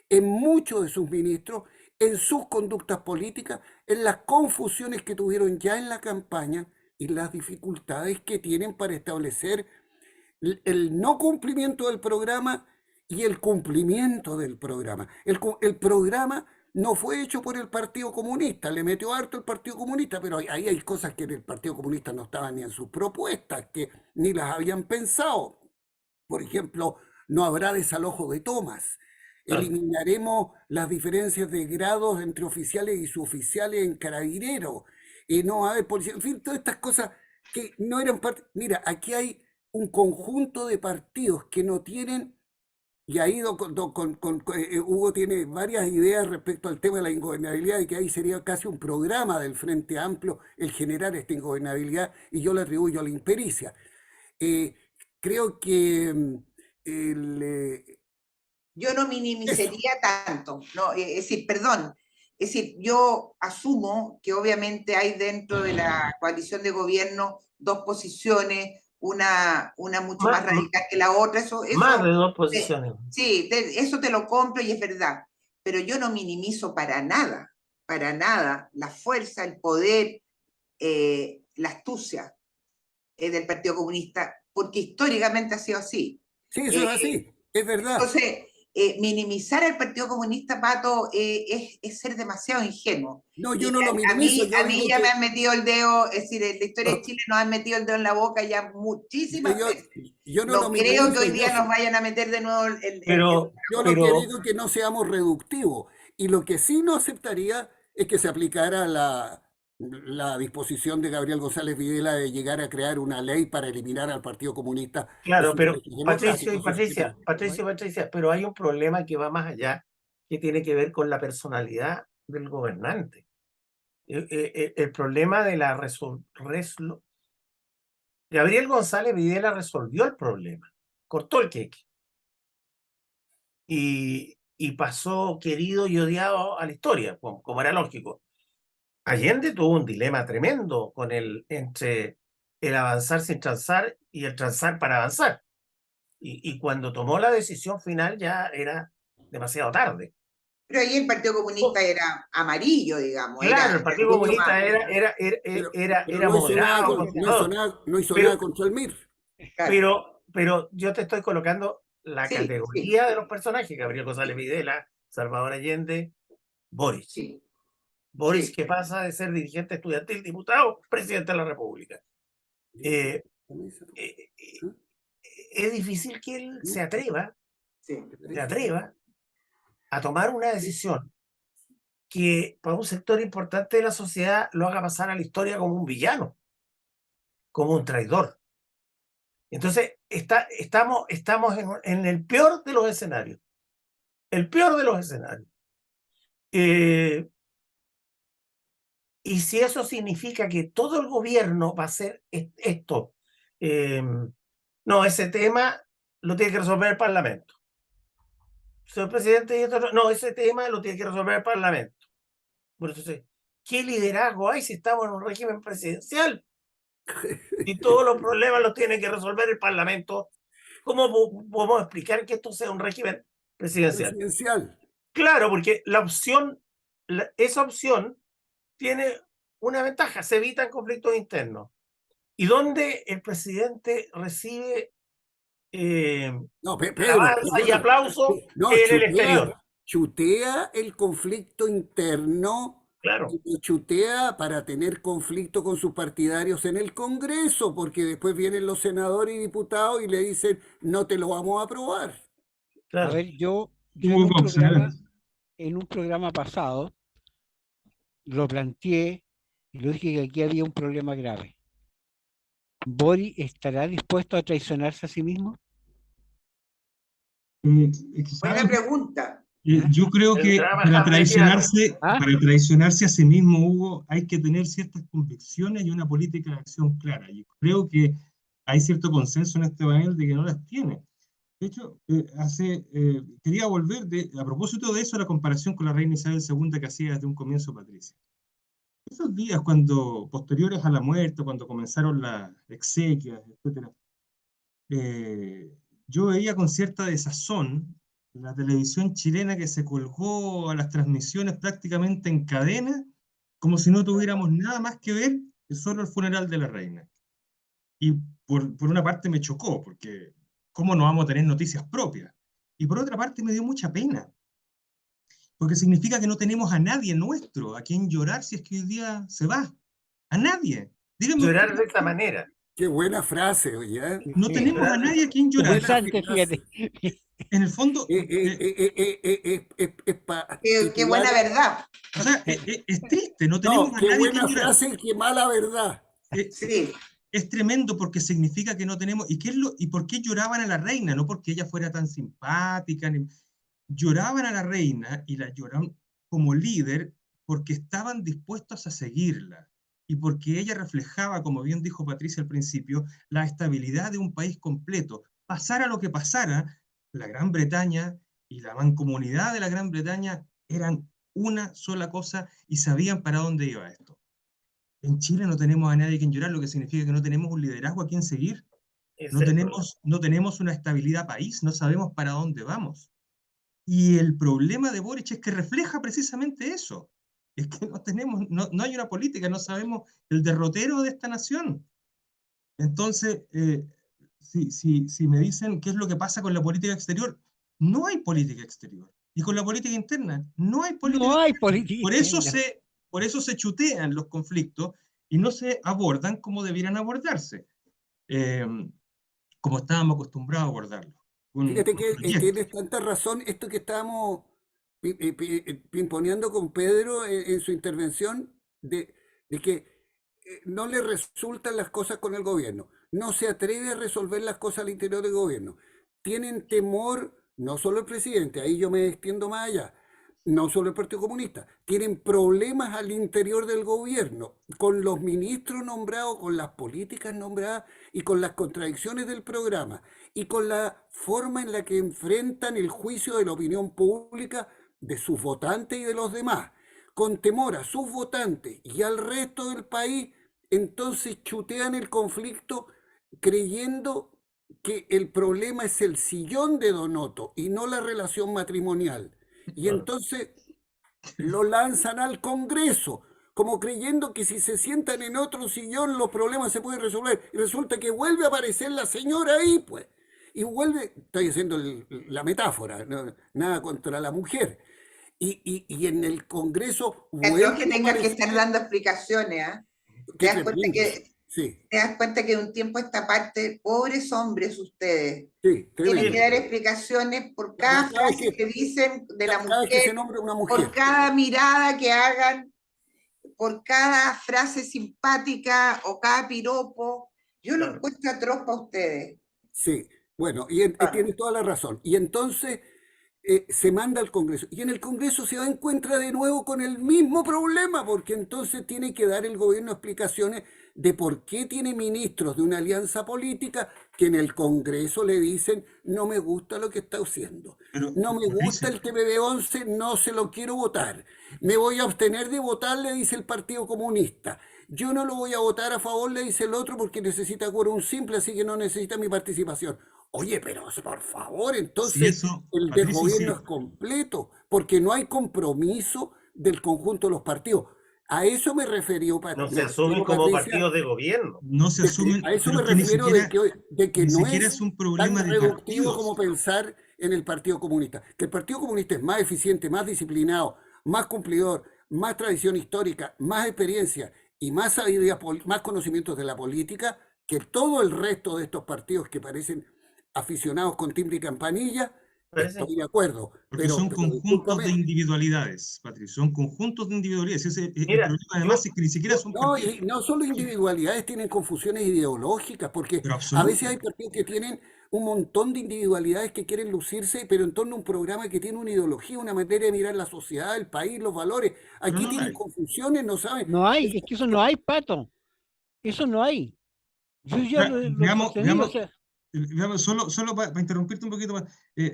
en muchos de sus ministros, en sus conductas políticas, en las confusiones que tuvieron ya en la campaña y las dificultades que tienen para establecer el no cumplimiento del programa y el cumplimiento del programa. El programa no fue hecho por el Partido Comunista, le metió harto el Partido Comunista, pero ahí hay cosas que en el Partido Comunista no estaban ni en sus propuestas, que ni las habían pensado. Por ejemplo, no habrá desalojo de tomas. Claro. Eliminaremos las diferencias de grados entre oficiales y suboficiales en carabineros. Y no va a haber policía. En fin, todas estas cosas que no eran parte. Mira, aquí hay un conjunto de partidos que no tienen, y ahí Hugo tiene varias ideas respecto al tema de la ingobernabilidad y que ahí sería casi un programa del Frente Amplio el generar esta ingobernabilidad y yo le atribuyo a la impericia. Eh, Creo que Yo no eso, minimizaría tanto, no, es decir, perdón, es decir, yo asumo que obviamente hay dentro de la coalición de gobierno dos posiciones, una mucho más Más, radical que la otra, más de dos posiciones. sí, eso te lo compro y es verdad, pero yo no minimizo para nada, la fuerza, el poder, la astucia del Partido Comunista, porque históricamente ha sido así. sí, eso Eh, es así, es verdad. entonces, minimizar al Partido Comunista, Pato, es ser demasiado ingenuo. No, yo Mira, no lo minimizo, yo a mí digo ya me que han metido el dedo, es decir, en la historia de Chile nos han metido el dedo en la boca ya muchísimas yo, veces. yo no lo No creo que minimizo, hoy día nos vayan a meter de nuevo Pero, yo lo que pero, digo es que no seamos reductivos. Y lo que sí no aceptaría es que se aplicara la disposición de Gabriel González Videla de llegar a crear una ley para eliminar al Partido Comunista de claro, sus pero derechos Patricio y democráticos. Eso sí Patricia, no hay. Patricia, pero hay un problema que va más allá, que tiene que ver con la personalidad del gobernante. El problema de la Gabriel González Videla resolvió el problema, cortó el queque y pasó querido y odiado a la historia, como era lógico. Allende tuvo un dilema tremendo entre el avanzar sin transar y el transar para avanzar. Y cuando tomó la decisión final ya era demasiado tarde. Pero ahí el Partido Comunista era amarillo, digamos, Claro, el era Partido mucho Comunista más, Pero era no hizo nada, moderado, conservador. no hizo nada Pero, contra el MIR. claro. pero yo te estoy colocando la Sí, sí, categoría de los personajes: Gabriel González Videla, Salvador Allende, Boris. sí, Boris, sí, que pasa de ser dirigente estudiantil, diputado, presidente de la República. Eh, eh, eh, es difícil que él se atreva sí. a tomar una decisión que para un sector importante de la sociedad lo haga pasar a la historia como un villano, como un traidor. Entonces, estamos en el peor de los escenarios. El peor de los escenarios. Y si eso significa que todo el gobierno va a hacer esto, no, ese tema lo tiene que resolver el Parlamento. Señor presidente, no, ese tema lo tiene que resolver el Parlamento. Bueno, entonces, ¿qué liderazgo hay si estamos en un régimen presidencial? Y todos los problemas los tiene que resolver el Parlamento. ¿Cómo podemos explicar que esto sea un régimen presidencial? Presidencial. Claro, porque esa opción tiene una ventaja, se evitan conflictos internos. Y donde el presidente recibe No, Pedro, alabanza y perdona. aplauso No, en el exterior. chutea el conflicto interno Claro, y lo chutea para tener conflicto con sus partidarios en el Congreso, porque después vienen los senadores y diputados y le dicen, no te lo vamos a aprobar. A claro. ver, yo Hugo Cox, en un programa pasado lo planteé y lo dije que aquí había un problema grave. ¿Boric estará dispuesto a traicionarse a sí mismo? Buena pregunta. Yo creo que Tendrá bastante piano. ¿Ah? para traicionarse a sí mismo, Hugo, hay que tener ciertas convicciones y una política de acción clara. Y creo que hay cierto consenso en este panel de que no las tiene. De hecho, quería volver, a propósito de eso, a la comparación con la reina Isabel II que hacía desde un comienzo Patricia. Esos días, posteriores a la muerte, cuando comenzaron las exequias, etc., yo veía con cierta desazón la televisión chilena que se colgó a las transmisiones prácticamente en cadena, como si no tuviéramos nada más que ver que solo el funeral de la reina. Y por una parte me chocó, porque ¿cómo no vamos a tener noticias propias? Y por otra parte me dio mucha pena, porque significa que no tenemos a nadie nuestro a quien llorar si es que hoy día se va. A nadie. Díganme Llorar ustedes, de esta manera. Qué buena frase, oye. no Sí. tenemos a nadie a quien llorar. Interesante, fíjate. En el fondo, Qué buena verdad. o sea, es triste, no tenemos No, a qué nadie a buena quien llorar. frase y qué mala verdad. Sí. Es tremendo porque significa que no tenemos. ¿Y por qué lloraban a la reina? No porque ella fuera tan simpática. Lloraban a la reina y la lloraban como líder porque estaban dispuestos a seguirla y porque ella reflejaba, como bien dijo Patricia al principio, la estabilidad de un país completo. Pasara lo que pasara, la Gran Bretaña y la mancomunidad de la Gran Bretaña eran una sola cosa y sabían para dónde iba esto. En Chile no tenemos a nadie a quien llorar, lo que significa que no tenemos un liderazgo a quien seguir. Es No el tenemos una estabilidad país, no sabemos para dónde vamos. Y el problema de Boric es que refleja precisamente eso. Es que no hay una política, no sabemos el derrotero de esta nación. Entonces, si me dicen qué es lo que pasa con la política exterior, no hay política exterior. Y con la política interna, no hay política No hay externa. política interna. Por eso se chutean los conflictos y no se abordan como debieran abordarse, como estábamos acostumbrados a abordarlo. Fíjate que Proyecto. tienes tanta razón, esto que estábamos pimponeando con Pedro en su intervención, de que no le resultan las cosas con el gobierno, no se atreve a resolver las cosas al interior del gobierno. Tienen temor, no solo el presidente, ahí yo me extiendo más allá, no solo el Partido Comunista, tienen problemas al interior del gobierno, con los ministros nombrados, con las políticas nombradas y con las contradicciones del programa y con la forma en la que enfrentan el juicio de la opinión pública de sus votantes y de los demás. Con temor a sus votantes y al resto del país, entonces chutean el conflicto creyendo que el problema es el sillón de Donoto y no la relación matrimonial. Y entonces lo lanzan al Congreso, como creyendo que si se sientan en otro sillón los problemas se pueden resolver. Y resulta que vuelve a aparecer la señora ahí, pues. Y vuelve, estoy haciendo la metáfora, no, nada contra la mujer. Y en el Congreso Creo que vuelve a tengas que aparecer. estar dando explicaciones, ¿ah? Qué Te das cuenta tremendo. que Sí, te das cuenta que de un tiempo a esta parte, pobres hombres ustedes, sí, tienen que tremendo. dar explicaciones por cada Cada vez frase que dicen de la cada vez que se mujer, nombra una por mujer. cada mirada que hagan, por cada frase simpática o cada piropo. Yo lo encuentro atroz para ustedes. Sí, bueno, y tienes toda la razón. Y entonces se manda al Congreso. Y en el Congreso se encuentra de nuevo con el mismo problema, porque entonces tiene que dar el gobierno explicaciones de por qué tiene ministros de una alianza política que en el Congreso le dicen, no me gusta lo que está haciendo. No me gusta el TPP-11, no se lo quiero votar. Me voy a abstener de votar, le dice el Partido Comunista. Yo no lo voy a votar a favor, le dice el otro, porque necesita quórum simple, así que no necesita mi participación. Oye, pero por favor, entonces el desgobierno es completo, porque no hay compromiso del conjunto de los partidos. A eso me refiero, No se asumen como Patricia, partidos de gobierno. No se asumen, a eso pero me es que ni refiero siquiera, de que ni no siquiera es es un tan problema de reductivo partidos. como pensar en el Partido Comunista. Que el Partido Comunista es más eficiente, más disciplinado, más cumplidor, más tradición histórica, más experiencia y más sabiduría, más conocimientos de la política que todo el resto de estos partidos que parecen aficionados con timbre y campanilla. Parece. Estoy de acuerdo, Porque son pero conjuntos de discúlpame. individualidades, Patricio, son conjuntos de individualidades. El Mira, problema además yo, es que ni siquiera son No, partidos, y no solo individualidades, tienen confusiones ideológicas, porque pero a veces hay absolutas. partidos que tienen un montón de individualidades que quieren lucirse, pero en torno a un programa que tiene una ideología, una manera de mirar la sociedad, el país, los valores. Pero Aquí no la tienen hay. confusiones, no saben. No hay, es que eso no hay, Pato. Eso no hay. Yo ya lo he Veamos, sostenido, o veamos, sea, veamos, solo para interrumpirte un poquito más,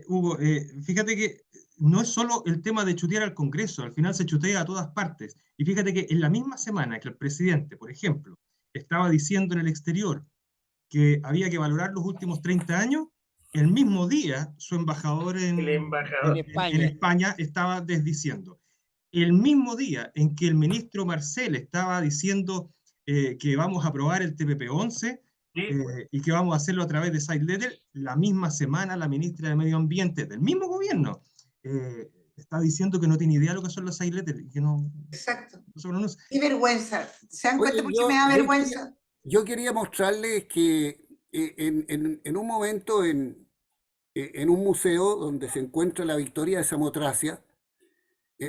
Hugo, fíjate que no es solo el tema de chutear al Congreso, al final se chutea a todas partes. Y fíjate que en la misma semana que el presidente, por ejemplo, estaba diciendo en el exterior que había que valorar los últimos 30 años, el mismo día su embajador el en embajador. en España. España estaba desdiciendo. El mismo día en que el ministro Marcel estaba diciendo que vamos a aprobar el TPP-11 Sí, y que vamos a hacerlo a través de side letter, la misma semana la ministra de Medio Ambiente del mismo gobierno está diciendo que no tiene idea de lo que son los side letters y que no, Exacto. no se pronuncia. Qué vergüenza. ¿Se dan Oye, cuenta por qué me da vergüenza? yo quería mostrarles que en un momento en un museo donde se encuentra la Victoria de Samotracia,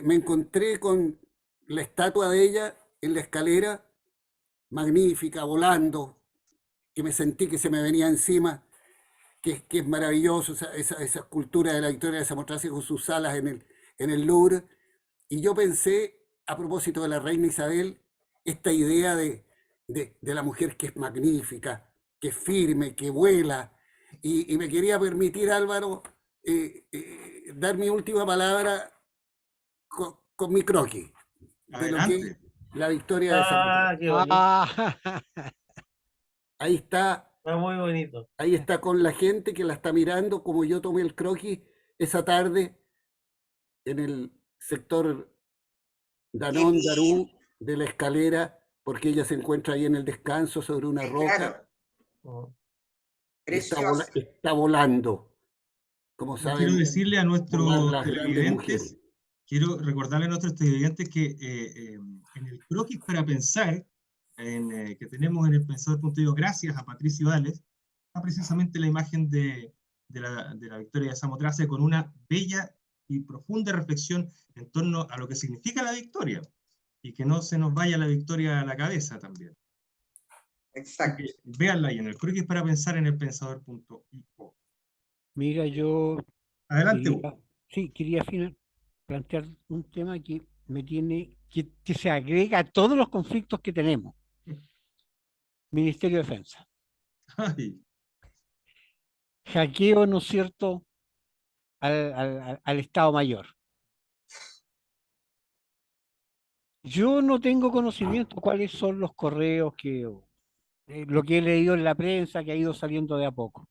me encontré con la estatua de ella en la escalera, magnífica, volando, que me sentí que se me venía encima, que es maravilloso esa escultura de la Victoria de Samotracia con sus alas en el Louvre. Y yo pensé, a propósito de la reina Isabel, esta idea de la mujer que es magnífica, que es firme, que vuela. Y me quería permitir, Álvaro, dar mi última palabra con mi croquis de lo que es Adelante. la Victoria de Samotracia. qué bonito. Ah, Ahí está. Está muy bonito. Ahí está con la gente que la está mirando, como yo tomé el croquis esa tarde en el sector Danón Qué Darú bien. de la escalera, porque ella se encuentra ahí en el descanso sobre una roca Claro, Mm. y preciosa. está volando, como Yo quiero saben decirle a volar nuestros las grandes mujeres. televidentes, quiero recordarle a nuestros televidentes que en el croquis para pensar, que tenemos en el Pensador.io, gracias a Patricio Dales, está precisamente la imagen de la Victoria de Samotracia con una bella y profunda reflexión en torno a lo que significa la victoria y que no se nos vaya la victoria a la cabeza también. Así que Exacto. véanla ahí en el croquis para pensar en el Pensador.io. mira, yo Adelante, Hugo. quería, sí, quería plantear un tema que me tiene, que se agrega a todos los conflictos que tenemos. Ministerio de Defensa. Ay, Hackeo, ¿no es cierto?, al Estado Mayor. Yo no tengo conocimiento cuáles son los correos lo que he leído en la prensa que ha ido saliendo de a poco.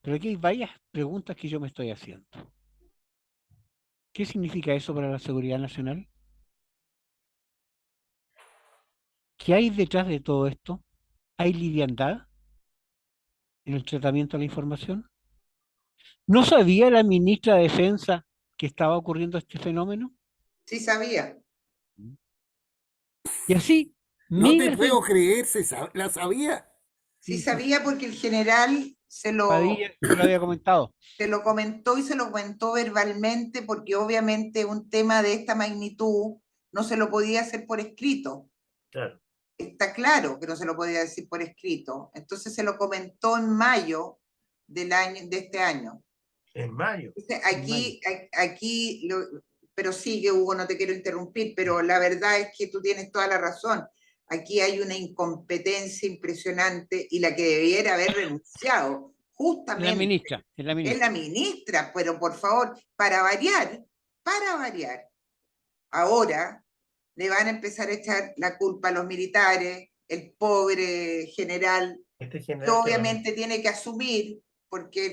Pero aquí hay varias preguntas que yo me estoy haciendo. ¿Qué significa eso para la seguridad nacional? ¿Qué hay detrás de todo esto? ¿Hay liviandad en el tratamiento de la información? ¿No sabía la ministra de Defensa que estaba ocurriendo este fenómeno? Sí sabía. Y así, No te miles de... puedo creer, la sabía. Sí Sí, sí, sabía porque el general Padilla se lo había comentado. se lo comentó y se lo comentó verbalmente porque obviamente un tema de esta magnitud no se lo podía hacer por escrito. Claro. Está claro que no se lo podía decir por escrito. Entonces se lo comentó en mayo de este año. En mayo. Entonces, pero sigue, Hugo, no te quiero interrumpir, pero la verdad es que tú tienes toda la razón. Aquí hay una incompetencia impresionante y la que debiera haber renunciado, Es la justamente, ministra, es la es ministra. la ministra, pero por favor, para variar, ahora le van a empezar a echar la culpa a los militares, el pobre general, Este que general que obviamente tiene que asumir, porque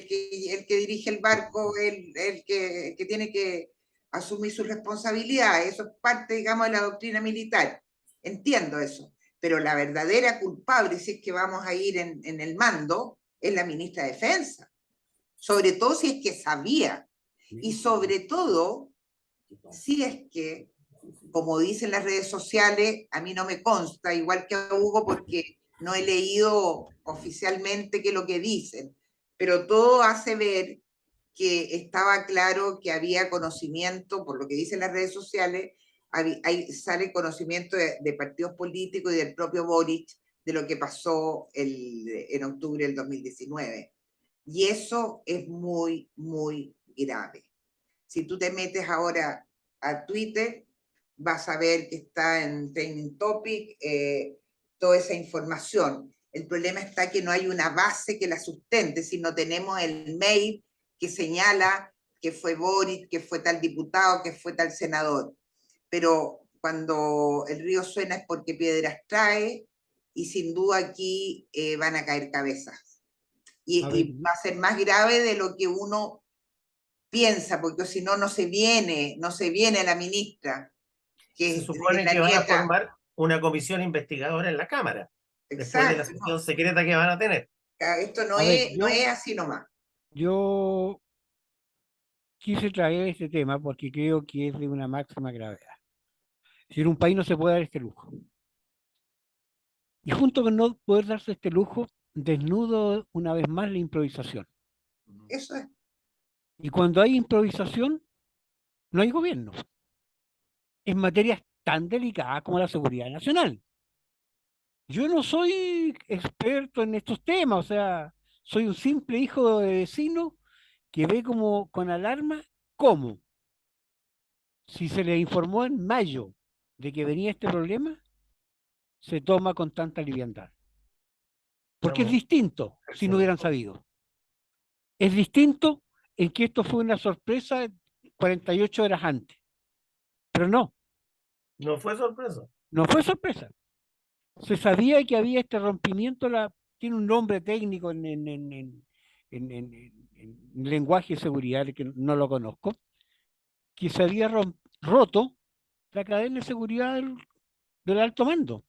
el que dirige el barco, el que tiene que asumir sus responsabilidades. Eso es parte, digamos, de la doctrina militar. Entiendo eso. Pero la verdadera culpable, si es que vamos a ir en el mando, es la ministra de Defensa. Sobre todo si es que sabía. Y sobre todo, si es que, como dicen las redes sociales, a mí no me consta, igual que a Hugo, porque no he leído oficialmente qué es lo que dicen, pero todo hace ver que estaba claro que había conocimiento, por lo que dicen las redes sociales, sale conocimiento de partidos políticos y del propio Boric de lo que pasó en octubre del 2019. Y eso es muy, muy grave. Si tú te metes ahora a Twitter, vas a ver que está en Trending Topic toda esa información. El problema está que no hay una base que la sustente, si no tenemos el mail que señala que fue Boric, que fue tal diputado, que fue tal senador. Pero cuando el río suena es porque piedras trae, y sin duda aquí van a caer cabezas. Y va a ser más grave de lo que uno piensa, porque si no, no se viene la ministra. Se supone que van a formar una comisión investigadora en la Cámara, después de la sesión secreta que van a tener. Esto no es así nomás. Yo quise traer este tema porque creo que es de una máxima gravedad. Si en un país no se puede dar este lujo. Y junto con no poder darse este lujo, desnudo una vez más la improvisación. Eso es. Y cuando hay improvisación, no hay gobierno. En materias tan delicadas como la seguridad nacional. Yo no soy experto en estos temas, o sea, soy un simple hijo de vecino que ve como con alarma cómo, si se le informó en mayo de que venía este problema, se toma con tanta liviandad. Porque es distinto si no hubieran sabido. Es distinto en que esto fue una sorpresa 48 horas antes. Pero no. No fue sorpresa. No fue sorpresa. Se sabía que había este rompimiento, tiene un nombre técnico en lenguaje de seguridad que no lo conozco, que se había roto la cadena de seguridad del alto mando.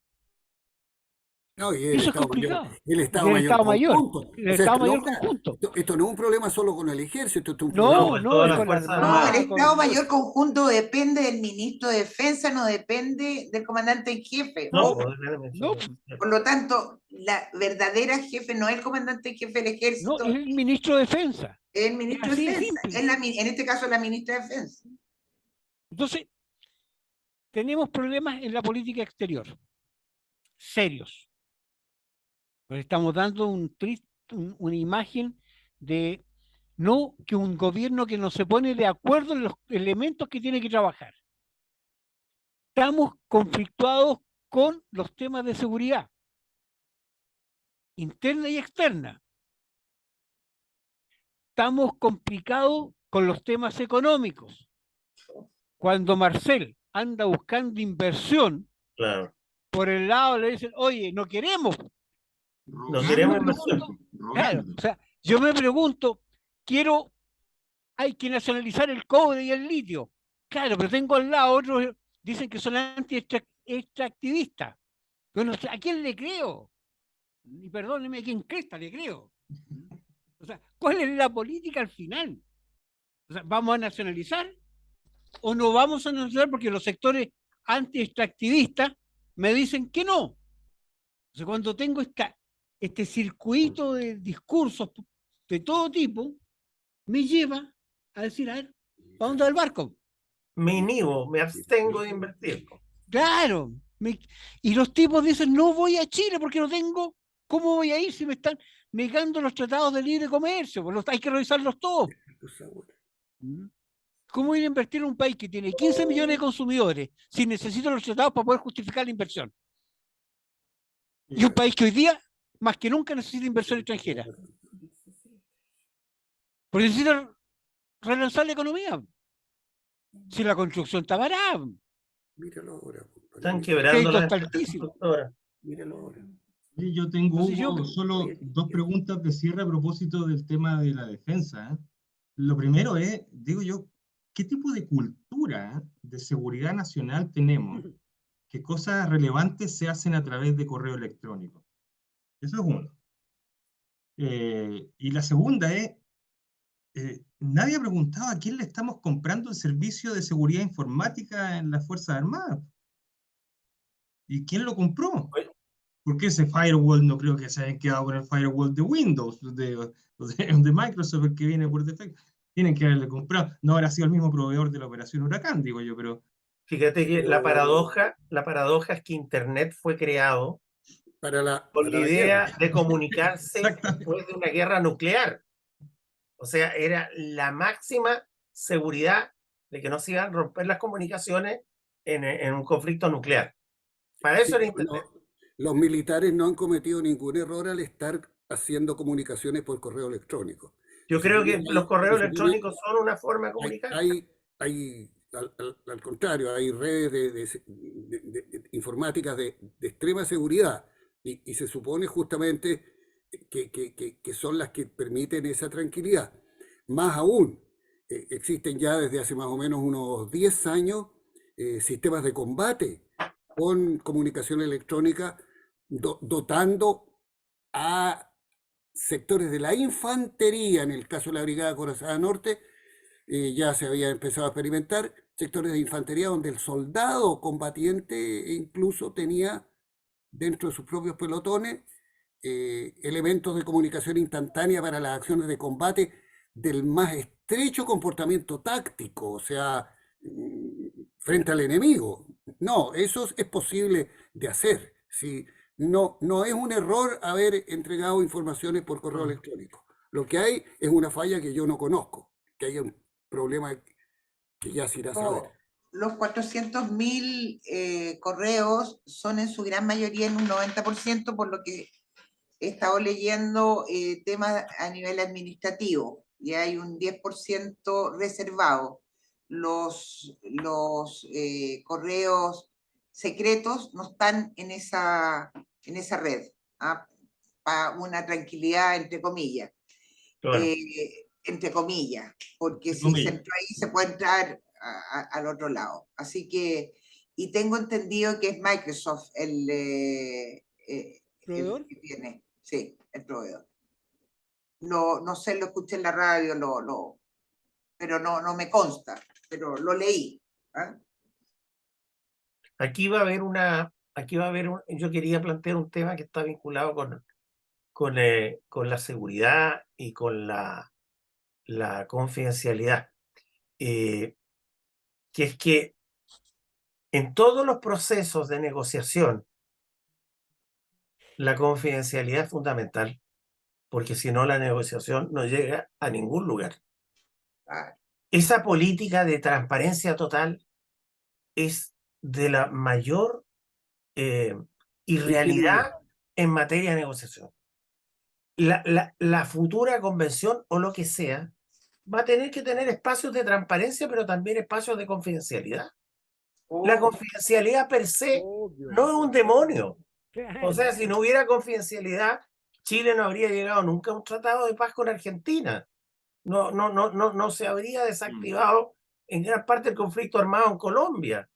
No, y eso es complicado. El Estado Mayor conjunto. El Estado Mayor conjunto. Esto no es un problema solo con el ejército, esto es un no, problema con la Armada. El Estado Mayor conjunto depende del ministro de Defensa, no depende del comandante en jefe. No. Por lo tanto, la verdadera jefe no es el comandante en jefe del ejército. No, es el ministro de Defensa. Es el ministro de Defensa. En este caso, la ministra de Defensa. Entonces, tenemos problemas en la política exterior. Serios. Pues estamos dando una imagen de no que un gobierno que no se pone de acuerdo en los elementos que tiene que trabajar. Estamos conflictuados con los temas de seguridad, interna y externa. Estamos complicados con los temas económicos. Cuando Marcel anda buscando inversión, claro, por el lado le dicen, oye, no queremos. No queremos inversión. Claro, o sea, yo me pregunto, hay que nacionalizar el cobre y el litio. Claro, pero tengo al lado otros, dicen que son anti-extractivistas. Bueno, ¿a quién le creo? Y perdóneme, ¿a quién cresta le creo? O sea, ¿cuál es la política al final? O sea, ¿vamos a nacionalizar o no vamos a nacionalizar? Porque los sectores anti-extractivistas me dicen que no. O sea, cuando tengo este circuito de discursos de todo tipo, me lleva a decir, a ver, ¿para dónde va el barco? Me inhibo, me abstengo de invertir. Claro. Y los tipos dicen, no voy a Chile porque no tengo, ¿cómo voy a ir si me están negando los tratados de libre comercio? Pues hay que revisarlos todos. ¿Cómo voy a invertir en un país que tiene 15 millones de consumidores si necesito los tratados para poder justificar la inversión? Y un país que hoy día, más que nunca, necesita inversión extranjera. Porque necesita relanzar la economía. Si la construcción está parada. Míralo ahora. Están quebrando las constructoras. Míralo ahora. Yo tengo solo dos preguntas de cierre a propósito del tema de la defensa. Lo primero es, digo yo, qué tipo de cultura de seguridad nacional tenemos, qué cosas relevantes se hacen a través de correo electrónico. Eso es uno. Y la segunda es, nadie ha preguntado a quién le estamos comprando el servicio de seguridad informática en las Fuerzas Armadas. ¿Y quién lo compró? Porque ese firewall no creo que se hayan quedado con el firewall de Windows, de Microsoft, el que viene por defecto. Tienen que haberle comprado. No habrá sido el mismo proveedor de la operación Huracán, digo yo, pero... Fíjate que la paradoja es que Internet fue creado con la idea de comunicarse después de una guerra nuclear. O sea, era la máxima seguridad de que no se iban a romper las comunicaciones en un conflicto nuclear. Para eso era Internet. Los militares no han cometido ningún error al estar haciendo comunicaciones por correo electrónico. Yo creo que los correos electrónicos son una forma de comunicar. Al contrario, hay redes informáticas de extrema seguridad y se supone justamente que son las que permiten esa tranquilidad. Más aún, existen ya desde hace más o menos unos 10 años sistemas de combate con comunicación electrónica dotando a sectores de la infantería, en el caso de la Brigada Corazada Norte, ya se había empezado a experimentar sectores de infantería donde el soldado combatiente incluso tenía dentro de sus propios pelotones elementos de comunicación instantánea para las acciones de combate del más estrecho comportamiento táctico, o sea, frente al enemigo. No, eso es posible de hacer. ¿Sí? No es un error haber entregado informaciones por correo electrónico. Lo que hay es una falla que yo no conozco, que hay un problema que ya se irá a saber. Los 400.000 correos son en su gran mayoría en un 90%, por lo que he estado leyendo temas a nivel administrativo, y hay un 10% reservado. Los correos secretos no están en esa red, para una tranquilidad, entre comillas. Claro. Entre comillas, porque si se entra ahí se puede entrar al otro lado. Así que, y tengo entendido que es Microsoft el ¿Proveedor? que tiene, sí, el proveedor. No sé, lo escuché en la radio, pero no me consta, pero lo leí. ¿Eh? Aquí va a haber yo quería plantear un tema que está vinculado con la seguridad y con la confidencialidad, que es que en todos los procesos de negociación la confidencialidad es fundamental, porque si no la negociación no llega a ningún lugar. Esa política de transparencia total es de la mayor irrealidad en materia de negociación. La futura convención o lo que sea va a tener que tener espacios de transparencia, pero también espacios de confidencialidad. La confidencialidad per se no es un demonio. O sea, si no hubiera confidencialidad, Chile no habría llegado nunca a un tratado de paz con Argentina. No se habría desactivado en gran parte el conflicto armado en Colombia.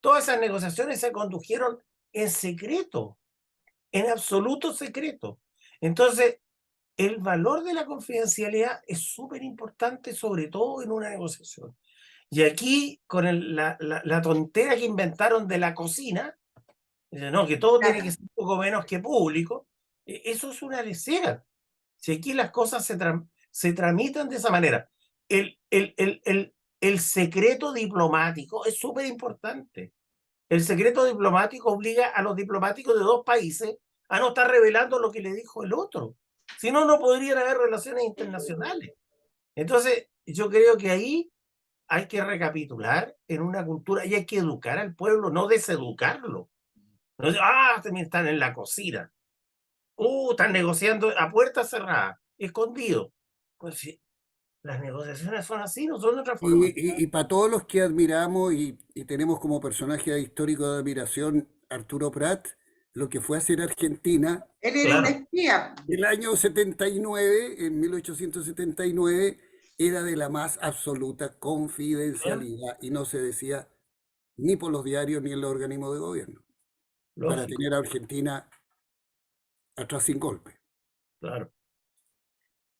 Todas esas negociaciones se condujeron en secreto, en absoluto secreto. Entonces, el valor de la confidencialidad es súper importante, sobre todo en una negociación. Y aquí, con la tontera que inventaron de la cocina, no, que todo tiene que ser un poco menos que público, eso es una lecera. Si aquí las cosas se tramitan de esa manera. El secreto diplomático es súper importante. El secreto diplomático obliga a los diplomáticos de dos países a no estar revelando lo que le dijo el otro. Si no, no podrían haber relaciones internacionales. Entonces, yo creo que ahí hay que recapitular en una cultura y hay que educar al pueblo, no deseducarlo. No, están en la cocina. Están negociando a puerta cerrada, escondido. Pues sí, las negociaciones son así, no son de otra forma. Y para todos los que admiramos y tenemos como personaje histórico de admiración Arturo Prat, lo que fue a hacer Argentina. Él era un espía. El año 79, en 1879, era de la más absoluta confidencialidad y no se decía ni por los diarios ni en los organismos de gobierno, para Lógico, tener a Argentina atrás sin golpe. claro.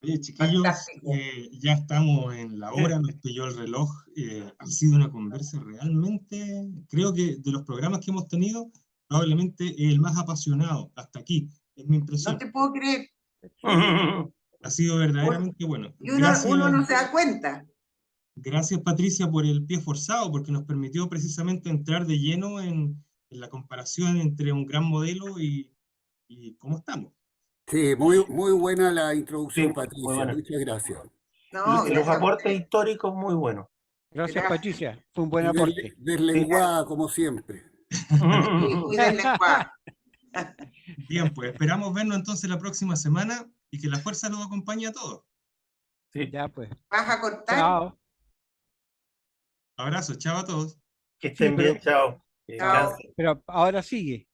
Oye, chiquillos, Fantástico. ya estamos en la hora, nos pilló el reloj. Ha sido una conversa realmente, creo que de los programas que hemos tenido, probablemente el más apasionado hasta aquí, es mi No impresión. te puedo creer. Ha sido verdaderamente bueno. Y uno no se da cuenta. Gracias, Patricia, por el pie forzado, porque nos permitió precisamente entrar de lleno en la comparación entre un gran modelo y cómo estamos. Sí, muy buena la Sí, introducción, muy Patricia. buena. Muchas gracias. No, Los gracias a aportes ustedes. históricos muy buenos. Gracias, Gracias. Patricia. Fue un buen Y aporte. deslenguada, como siempre. Muy deslenguada. Bien, pues esperamos vernos entonces la próxima semana y que la fuerza los acompañe a todos. Sí, Ya pues. ¿Vas a cortar? Chao. Abrazos, chao a todos. que estén Sí, pero- bien, chao. Que Chao. descansen. Pero ahora sigue.